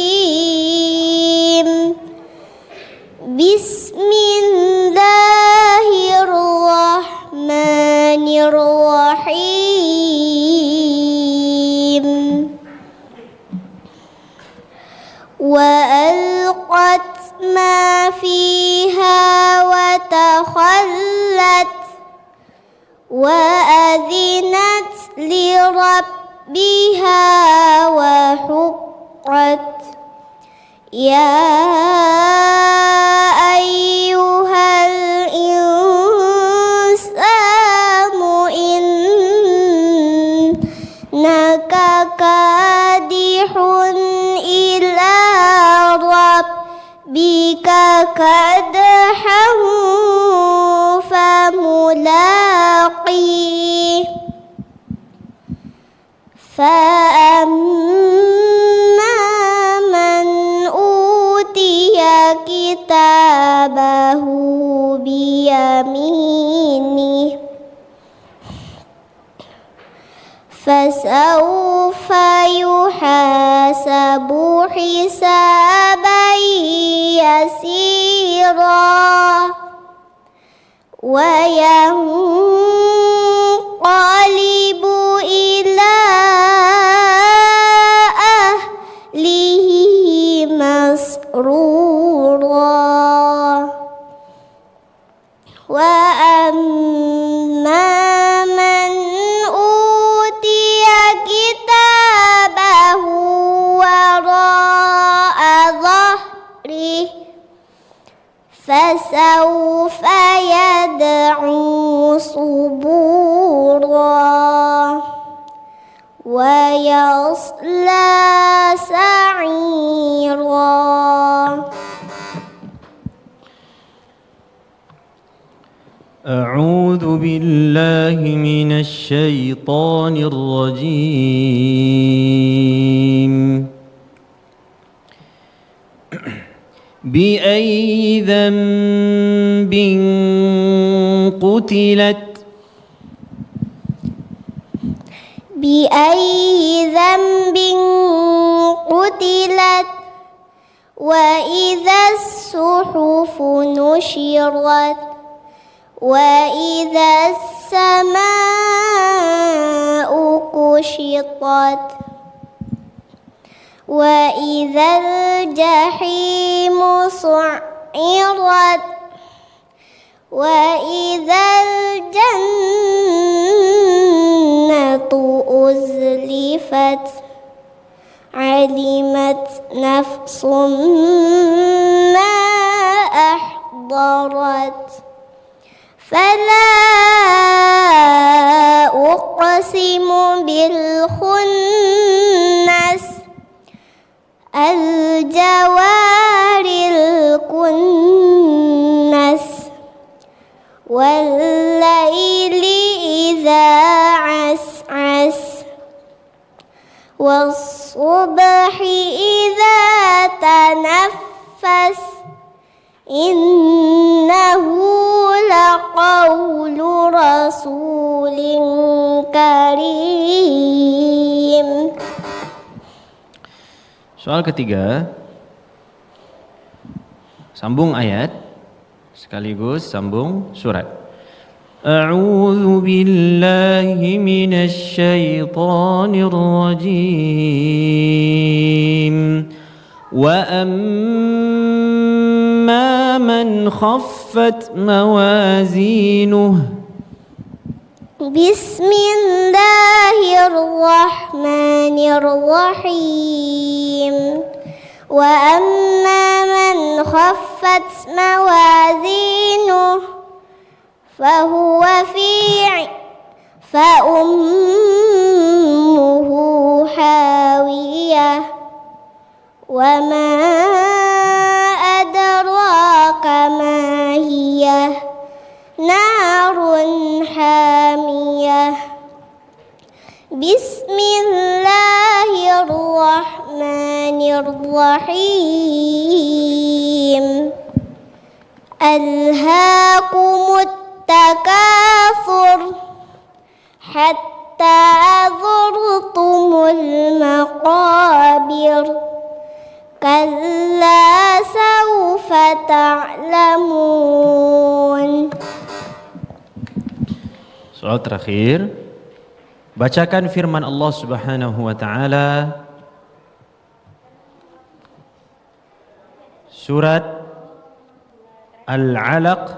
Bismillahirrahmanirrahim. Wa alqat ma fiha wa takhallat wa adzinat li rabbiha wa huqqat. Ya ayyuhal insanu innaka kadihun ila rabbika kadhan famulaqih. Fa'amma man utiya kitabahu biyaminih fasawfa yuhasabu hisaban yasira wa yanqalibu ila ahlihi masrura. ظهره فسوف يدعو صبورا ويصلى سعيرا. أعوذ بالله من الشيطان الرجيم. بأي ذنب قتلت بأي ذنب قتلت وإذا الصحف نشرت وإذا السماء كشطت وإذا الجحيم سعرت وإذا الجنة أزلفت علمت نفس ما أحضرت فلا أقسم بالخنس الجوار الكنس والليل إذا عسعس والصبح إذا تنفس إنه لقول رسول كريم. Soal ketiga, sambung ayat sekaligus sambung surat. A'udzu billahi minasy syaithanir rajim. Wa amma man khaffat mawazinuhu. Bismillahirrahmanirrahim. Wa amma man khaffat mawazinuhu فهو فأمه حاوية وما أدراك ما هي نار حامية. بسم الله الرحمن الرحيم. ألهاكم التكاثر حتى زرتم المقابر كلا سوف تعلمون. Soal terakhir, bacakan firman Allah Subhanahu wa taala surat Al-Alaq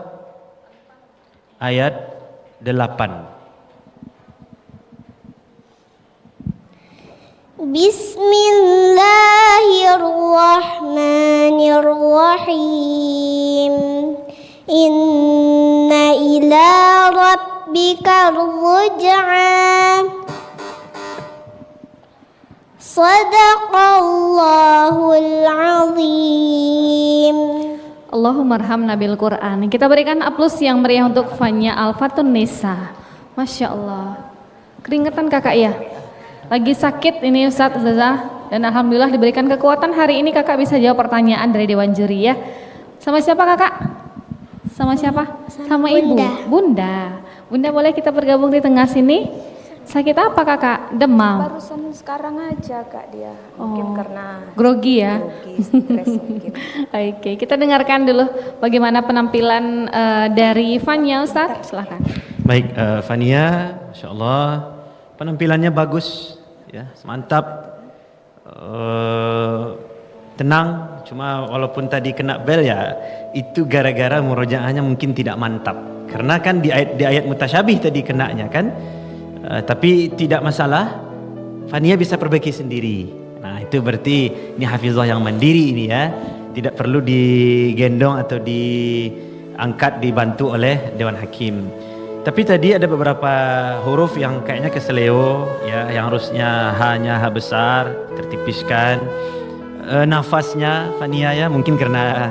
ayat 8. Bismillahirrahmanirrahim. Inna ila rabbika ruj'a. Sadaqallahul azim. Allahumma arhamna bil Quran. Kita berikan aplaus yang meriah untuk Fanya Al-Fatun Nisa. Masya Allah. Keringetan kakak ya. Lagi sakit ini Ustadz Ustazah. Dan alhamdulillah diberikan kekuatan hari ini kakak bisa jawab pertanyaan dari Dewan Juri ya. Sama siapa kakak? Sama siapa? Sama ibu. Bunda. Bunda boleh kita bergabung di tengah sini? Sakit apa kakak? Demam? Barusan sekarang aja kak dia. Mungkin karena grogi ya. Stres mungkin. Oke, kita dengarkan dulu bagaimana penampilan dari Fanya Ustadz. Silahkan. Baik, Fania, Masya Allah penampilannya bagus ya, mantap, tenang. Cuma walaupun tadi kena bel ya, itu gara-gara murojaahnya mungkin tidak mantap. Karena kan di ayat mutasyabih tadi kenanya kan. Tapi tidak masalah, Fania bisa perbaiki sendiri. Nah itu berarti ini hafizah yang mandiri ini ya. tidak perlu digendong atau diangkat, dibantu oleh Dewan Hakim. Tapi tadi ada beberapa huruf yang kayaknya keseleo ya, yang harusnya hanya H besar tertipiskan. Nafasnya Fania ya, mungkin karena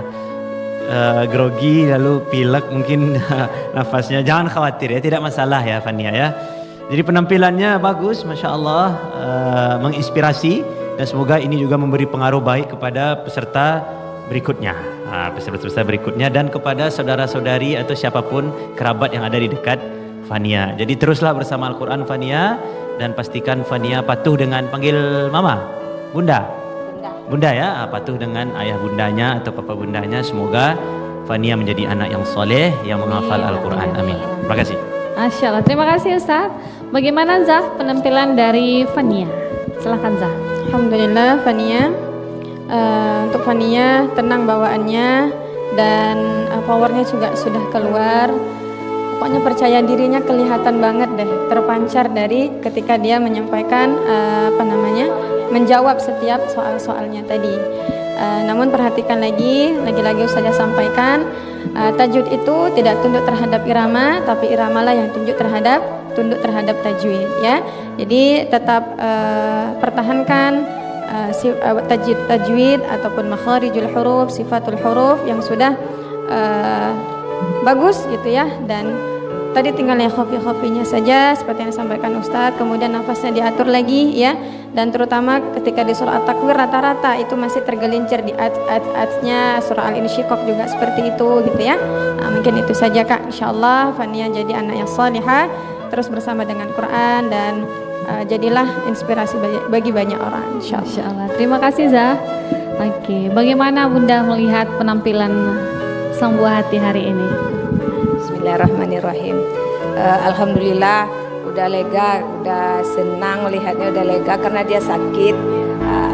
grogi lalu pilek mungkin nafasnya, jangan khawatir ya, tidak masalah ya Fania ya. Jadi penampilannya bagus, Masya Allah, menginspirasi, dan semoga ini juga memberi pengaruh baik kepada peserta berikutnya, peserta berikutnya, dan kepada saudara-saudari atau siapapun kerabat yang ada di dekat Fania. Jadi teruslah bersama Al-Quran Fania, dan pastikan Fania patuh dengan panggil mama, bunda. Bunda ya, patuh dengan ayah bundanya atau papa bundanya. Semoga Fania menjadi anak yang soleh, yang menghafal Al-Quran. Amin. Terima kasih. Masya Allah, terima kasih Ustaz. Bagaimana Zah penampilan dari Fania? Silahkan Zah. Alhamdulillah Fania. Untuk Fania tenang bawaannya, dan powernya juga sudah keluar. Pokoknya percaya dirinya kelihatan banget deh, terpancar dari ketika dia menyampaikan menjawab setiap soal-soalnya tadi. Namun perhatikan lagi Ustazah sampaikan, tajwid itu tidak tunduk terhadap irama, tapi iramalah yang tunduk terhadap tajwid ya. Jadi tetap pertahankan tajwid ataupun makharijul huruf, sifatul huruf yang sudah bagus gitu ya, dan tadi tinggal yang khafi-khafinya saja seperti yang disampaikan Ustadz. Kemudian nafasnya diatur lagi ya, dan terutama ketika di surah At-Takwir rata-rata itu masih tergelincir di ats-nya, surah Al-Insyiqaq juga seperti itu gitu ya. Nah, mungkin itu saja Kak, insyaallah Fania jadi anak yang salihah, terus bersama dengan Quran, dan jadilah inspirasi bagi banyak orang insyaallah. Terima kasih Zah. Oke, bagaimana Bunda melihat penampilan sang buah hati hari ini? Bismillahirrahmanirrahim. Alhamdulillah udah lega, udah senang melihatnya, udah lega karena dia sakit.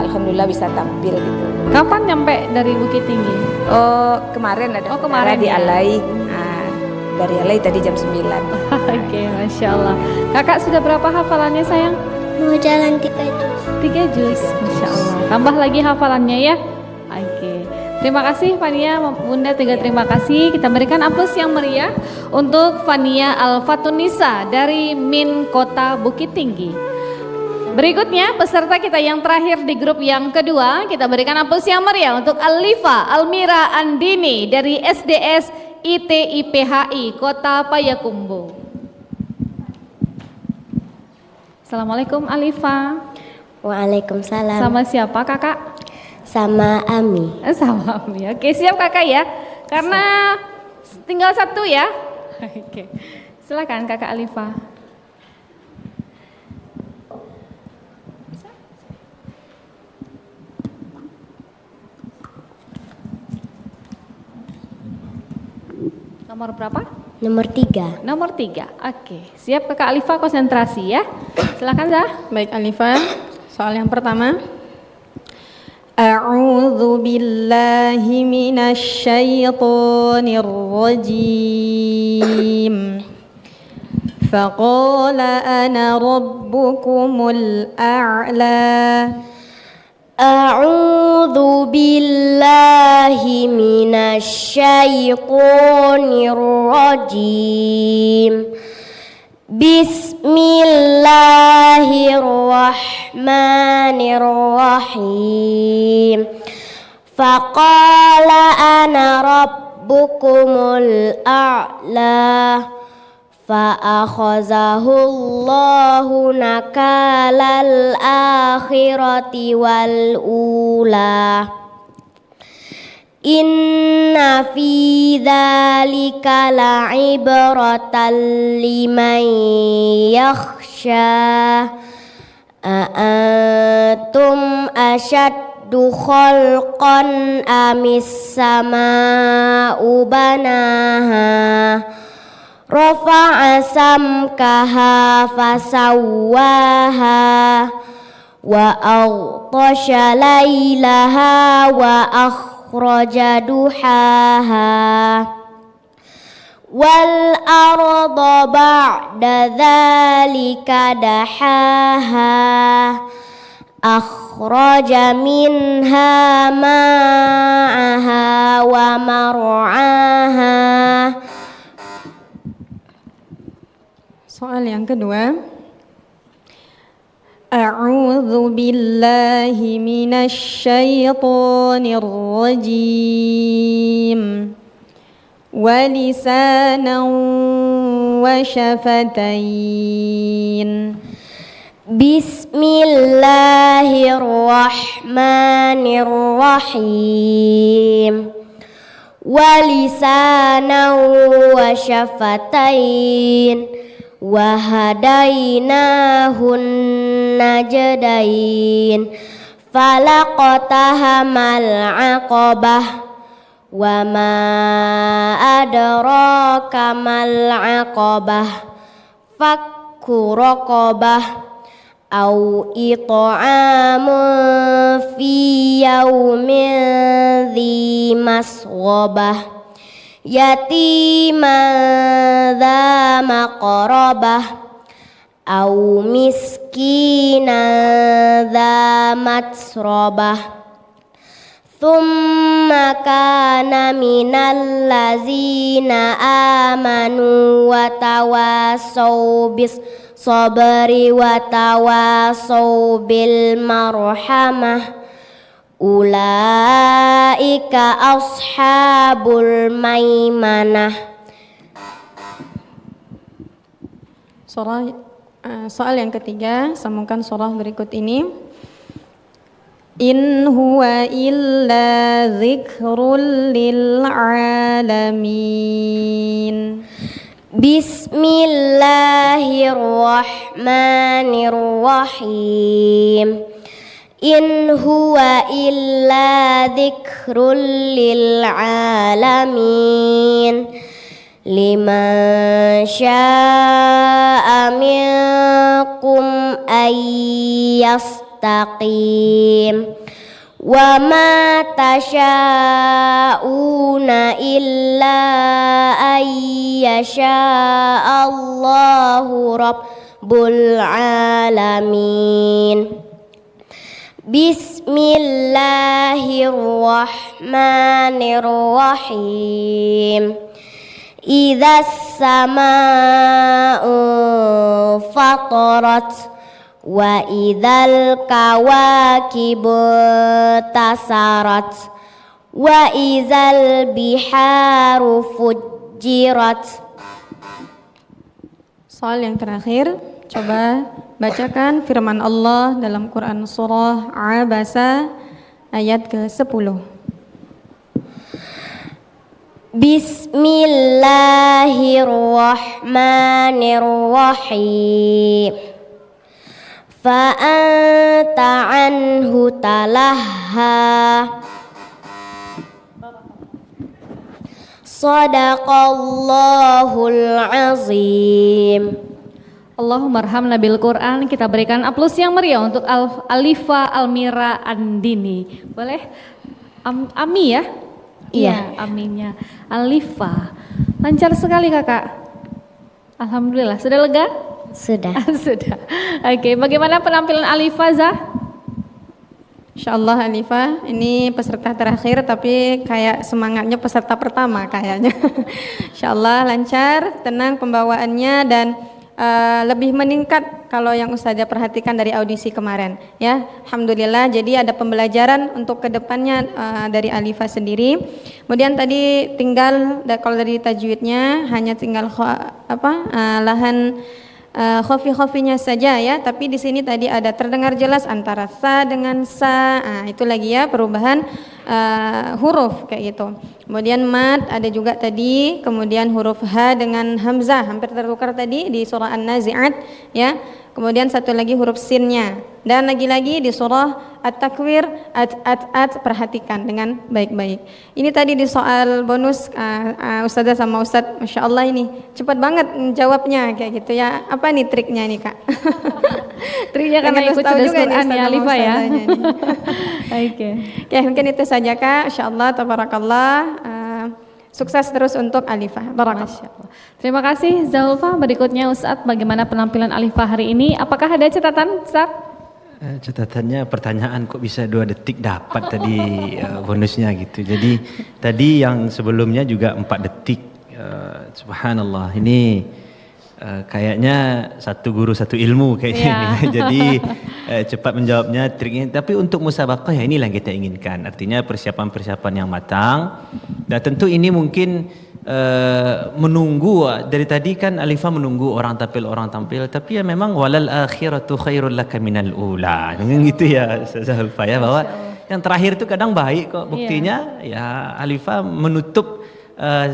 Alhamdulillah bisa tampil gitu. Kapan nyampe dari Bukit Tinggi? Oh, kemarin ada. Oh, kemarin di ya? Alai. Dari Alai tadi jam 9. Oke, Masya Allah. Kakak sudah berapa hafalannya sayang? Mau jalan 3 juz. 3 juz, Masya Allah. Tambah lagi hafalannya ya. Oke. Terima kasih Fania, Bunda juga terima kasih. Kita berikan aplaus yang meriah untuk Fania Al-Fatunisa dari Min Kota Bukit Tinggi. Berikutnya peserta kita yang terakhir di grup yang kedua, kita berikan aplaus yang meriah untuk Alifa Almira Andini dari SDS ITIPHI Kota Payakumbuh. Assalamualaikum Alifa. Waalaikumsalam. Sama siapa kakak? Sama Ami. Sama Ami. Oke, siap kakak ya. Karena tinggal satu ya. Oke. Silakan kakak Alifa. Nomor berapa? Nomor 3. Nomor 3. Oke. Siap kakak Alifa, konsentrasi ya. Silakan Zah. Baik Alifa, soal yang pertama. A'udzu billahi minasy syaithanir rajim. Faqala ana rabbukumul a'la. A'udzu billahi minasy syaithanir rajim. Bismillahirrahmanirrahim. Faqala ana rabbukumul a'la. Fa'akhazahu Allahu nakalal akhirati wal ula. Inna fi dzalika la'ibratan liman yakhsha. Antum ashaddu khalqan amis sama'u banaha. Rafa'a samkaha fasawwaha. Wa aghtasha laylaha wa akhraja duhaha. Wal arda ba'da dzalika dahaha. أخرج منها ماءها ومرعاها. Soal yang kedua. A'udzu billahi minasy syaithanir rajim. Wa lisanan wa syafatain. Bismillahirrahmanirrahim. Wa lisanan wa syafatain. Wa hadainahun najdain. Falaqtahamal aqabah. Wa ma adraka mal aqabah. Fakku raqabah au it'amun fi yaumin dzi masghobah yatiman dza maqrabah au miskinan dza matsrabah thumma kana minal ladzina amanu wa tawasaw bis sabri wa tawasaw bil marhamah ulaika ashabul maimanah. Soal yang ketiga, sambungkan surah berikut ini. In huwa illa dzikrul lil alamin. Bismillahirrahmanirrahim. In huwa illa dzikrul lil alamin. Liman syaa'a minkum ayyastaqim. Wa ma tasyauna illa ayyasha'allahu rabbul alamin. Bismillahirrahmanirrahim. Idzas samaa'u fatarat wa idzal kawakibu tasarat wa idzal biharu fujirat. Soal yang terakhir, coba bacakan firman Allah dalam Quran surah Abasa ayat ke-10. Bismillahirrahmanirrahim. Fa'anta anhu talaha. Sadaqallahul azim. Allahumma arhamna bil Quran. Kita berikan aplaus yang meriah untuk Alifa Almira Andini. Boleh? Ami ya? Iya, aminnya. Alifa. Lancar sekali kakak. Alhamdulillah. Sudah lega? Sudah. Sudah. Oke, bagaimana penampilan Alifa, Zah? Insyaallah Alifa, ini peserta terakhir tapi kayak semangatnya peserta pertama kayaknya. Insyaallah lancar, tenang pembawaannya dan lebih meningkat kalau yang Ustazah perhatikan dari audisi kemarin ya. Alhamdulillah, jadi ada pembelajaran untuk kedepannya dari Alifa sendiri. Kemudian tadi tinggal kalau dari tajwidnya hanya tinggal lahan khofi-khofinya saja ya, tapi di sini tadi ada terdengar jelas antara sa dengan sa. Itu lagi ya perubahan huruf kayak gitu. Kemudian mad ada juga tadi, kemudian huruf ha dengan hamzah hampir tertukar tadi di surah An-Nazi'at ya. Kemudian satu lagi huruf sinnya. Dan lagi-lagi di surah At-Takwir at perhatikan dengan baik-baik. Ini tadi di soal bonus Ustazah sama Ustadz, Masya Allah ini cepat banget jawabnya kayak gitu ya. Apa nih triknya nih Kak? Triknya karena ikut cerdas Quran ya Alifa ya. Oke. Oke, mungkin itu saja Kak. Insya Allah, tabarakallah. Sukses terus untuk Alifa. Barakallah. Terima kasih Zulfa. Berikutnya Ustadz, bagaimana penampilan Alifa hari ini? Apakah ada catatan Ustadz? Catatannya pertanyaan kok bisa 2 detik dapat tadi bonusnya gitu. Jadi tadi yang sebelumnya juga 4 detik. Subhanallah, ini kayaknya satu guru satu ilmu kayaknya ini. Jadi cepat menjawabnya triknya. Tapi untuk musabaqah ya inilah yang kita inginkan. Artinya persiapan-persiapan yang matang. Dan tentu ini mungkin menunggu dari tadi kan Alifah menunggu orang tampil, tapi ya memang walal akhiratu khairul laka minal ula. Gitu ya Ustazah Alifah ya, bahwa yang terakhir itu kadang baik kok. Buktinya ya Alifah menutup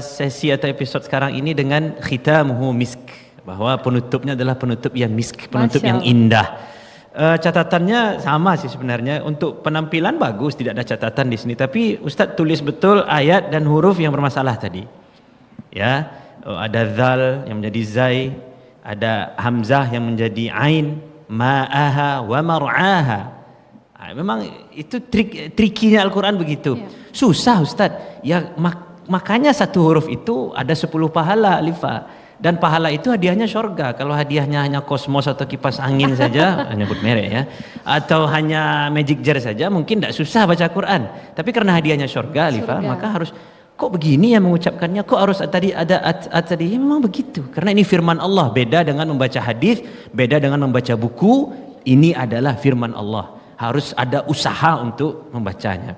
sesi atau episode sekarang ini dengan khitamuhu misk, bahwa penutupnya adalah penutup yang misk, penutup yang indah. Catatannya sama sih sebenarnya, untuk penampilan bagus, tidak ada catatan di sini, tapi Ustadz tulis betul ayat dan huruf yang bermasalah tadi. Ya, ada zal yang menjadi zai, ada hamzah yang menjadi ain, ma'aha wa mar'aha. Memang itu trikinya Al-Quran begitu. Susah Ustadz. Ya makanya satu huruf itu ada 10 pahala Alifah. Dan pahala itu hadiahnya surga. Kalau hadiahnya hanya kosmos atau kipas angin saja, nyebut merek ya, atau hanya magic jar saja, mungkin tidak susah baca Quran. Tapi karena hadiahnya surga Alifah, maka harus kok begini ya mengucapkannya, kok harus tadi ada tadi, memang begitu. Karena ini firman Allah, beda dengan membaca hadis, beda dengan membaca buku. Ini adalah firman Allah, harus ada usaha untuk membacanya.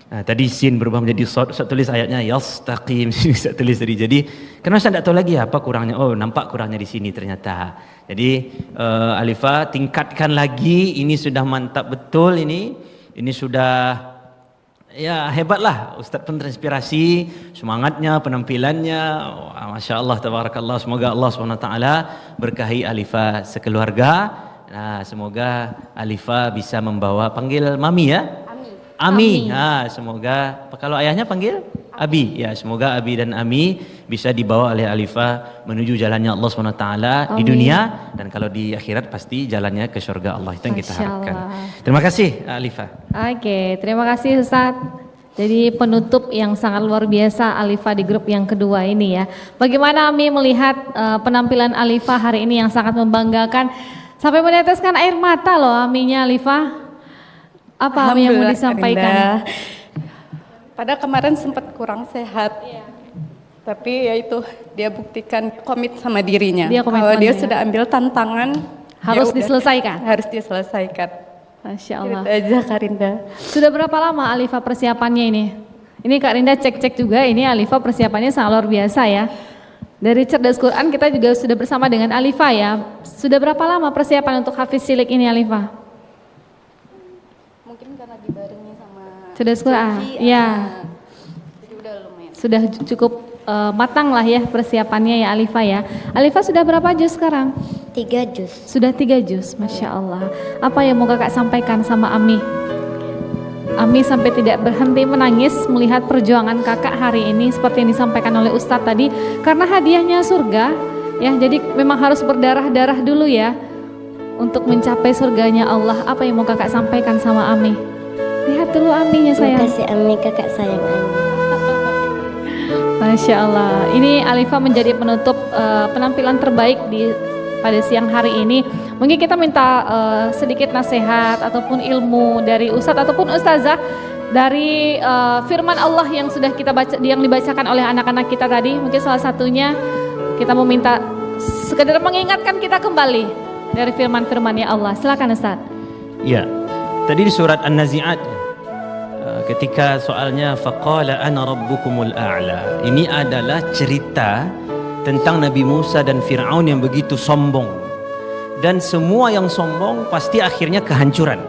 Nah, tadi sin berubah menjadi sod, saya tulis ayatnya yastaqim, saya tulis tadi. Jadi karena saya tidak tahu lagi apa kurangnya. Oh, nampak kurangnya di sini ternyata. Jadi Alifah tingkatkan lagi, ini sudah mantap betul ini sudah. Ya hebatlah, Ustadz pun terinspirasi, semangatnya, penampilannya, Masya Allah, Tabarakallah. Semoga Allah SWT berkahi Alifah sekeluarga. Nah, semoga Alifah bisa membawa, panggil Mami ya? Ami. Nah, semoga, kalau ayahnya panggil Abi. Ya, semoga Abi dan Ami bisa dibawa oleh Alifah menuju jalannya Allah SWT di dunia, dan kalau di akhirat pasti jalannya ke surga Allah. Itu yang kita harapkan. Terima kasih Alifah. Oke, terima kasih Ustaz. Jadi penutup yang sangat luar biasa Alifah di grup yang kedua ini ya. Bagaimana Ami melihat penampilan Alifah hari ini yang sangat membanggakan, sampai meneteskan air mata loh Aminya Alifah. Apa yang mau disampaikan? Pada kemarin sempat kurang sehat, tapi ya itu dia buktikan komit sama dirinya. Kalau dia sudah ambil tantangan, harus diselesaikan. Harus diselesaikan. Masya Allah. Itu aja Kak Rinda. Sudah berapa lama Alifah persiapannya ini? Ini Kak Rinda cek juga, ini Alifah persiapannya sangat luar biasa ya. Dari Cerdas Quran kita juga sudah bersama dengan Alifah ya. Sudah berapa lama persiapan untuk Hafiz Cilik ini Alifah? Cerdas Quran, ya. Jadi udah lumayan. Sudah cukup matang lah ya persiapannya ya Alifah ya. Alifah sudah berapa juz sekarang? 3 juz. Sudah 3 juz, Masya Allah. Apa yang mau kakak sampaikan sama Ami? Ami sampai tidak berhenti menangis melihat perjuangan kakak hari ini seperti yang disampaikan oleh Ustadz tadi. Karena hadiahnya surga ya, jadi memang harus berdarah-darah dulu ya untuk mencapai surganya Allah. Apa yang mau kakak sampaikan sama Ami? Lihat dulu Aminya sayang. Terima kasih Ami, kakak sayang Ami. Masya Allah. Ini Alifah menjadi penutup penampilan terbaik pada siang hari ini. Mungkin kita minta sedikit nasihat ataupun ilmu dari Ustadz ataupun Ustazah dari firman Allah yang sudah kita baca, yang dibacakan oleh anak-anak kita tadi. Mungkin salah satunya kita mau minta sekedar mengingatkan kita kembali dari firman-firmannya Allah. Silakan Ustadz. Ya, tadi di surat An-Nazi'at ketika soalnya faqala ana rabbukumul a'la. Ini adalah cerita tentang Nabi Musa dan Fir'aun yang begitu sombong. Dan semua yang sombong pasti akhirnya kehancuran,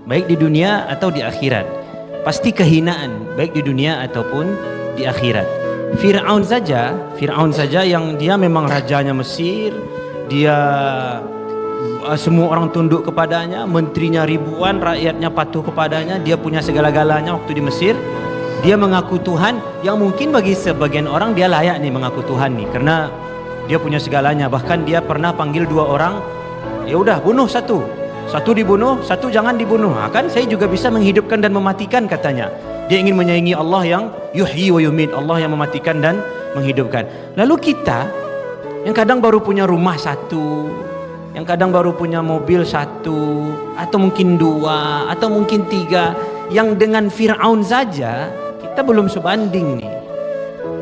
baik di dunia atau di akhirat. Pasti kehinaan, baik di dunia ataupun di akhirat. Fir'aun saja yang dia memang rajanya Mesir, dia semua orang tunduk kepadanya, menterinya ribuan, rakyatnya patuh kepadanya, dia punya segala-galanya waktu di Mesir. Dia mengaku Tuhan, yang mungkin bagi sebagian orang dia layak nih mengaku Tuhan nih, karena dia punya segalanya. Bahkan dia pernah panggil 2 orang, ya udah bunuh satu dibunuh, satu jangan dibunuh. Kan saya juga bisa menghidupkan dan mematikan katanya. Dia ingin menyaingi Allah yang yuhyi wa yumit, Allah yang mematikan dan menghidupkan. Lalu kita yang kadang baru punya rumah satu, yang kadang baru punya mobil 1 atau mungkin 2 atau mungkin 3, yang dengan Fir'aun saja kita belum sebanding nih.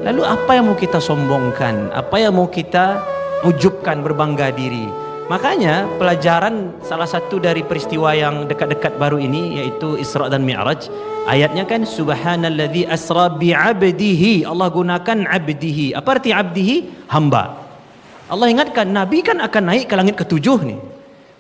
Lalu apa yang mau kita sombongkan? Apa yang mau kita ujubkan, berbangga diri? Makanya pelajaran salah satu dari peristiwa yang dekat-dekat baru ini yaitu Isra dan Mi'raj. Ayatnya kan subhanalladzi asra bi'abdihi. Allah gunakan abdihi. Apa arti abdihi? Hamba. Allah ingatkan Nabi kan akan naik ke langit ke-7 nih.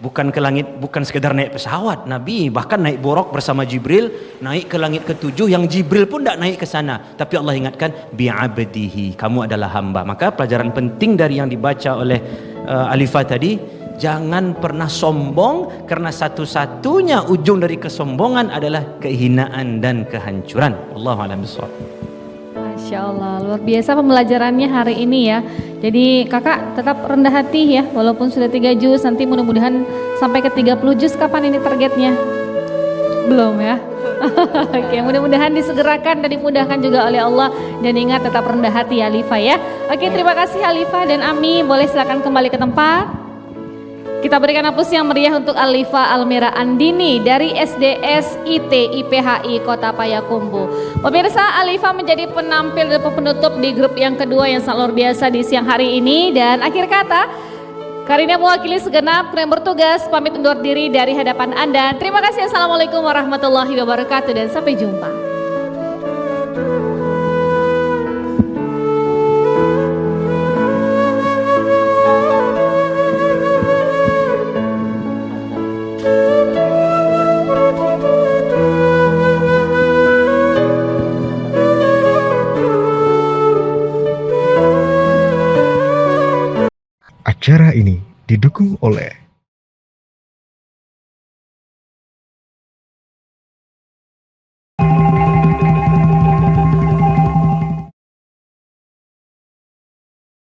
Bukan ke langit, bukan sekedar naik pesawat. Nabi bahkan naik borok bersama Jibril, naik ke langit ke-7 yang Jibril pun tidak naik ke sana. Tapi Allah ingatkan bi'abdihi, kamu adalah hamba. Maka pelajaran penting dari yang dibaca oleh Alifah tadi, jangan pernah sombong, karena satu-satunya ujung dari kesombongan adalah kehinaan dan kehancuran. Allahu a'lam bishawab. Masya Allah, luar biasa pembelajarannya hari ini ya. Jadi kakak tetap rendah hati ya, walaupun sudah 3 juz, nanti mudah-mudahan sampai ke 30 juz. Kapan ini targetnya? Belum ya? Oke, mudah-mudahan disegerakan dan dimudahkan juga oleh Allah. Dan ingat tetap rendah hati ya Alifah ya. Oke, terima kasih Alifah dan Ami, boleh silakan kembali ke tempat. Kita berikan aplaus yang meriah untuk Alifah Almira Andini dari SDS IT IPHI Kota Payakumbuh. Pemirsa, Alifah menjadi penampil dan penutup di grup yang kedua yang sangat luar biasa di siang hari ini. Dan akhir kata, Karina mewakili segenap kru yang bertugas pamit undur diri dari hadapan Anda. Terima kasih. Assalamualaikum warahmatullahi wabarakatuh dan sampai jumpa. Acara ini didukung oleh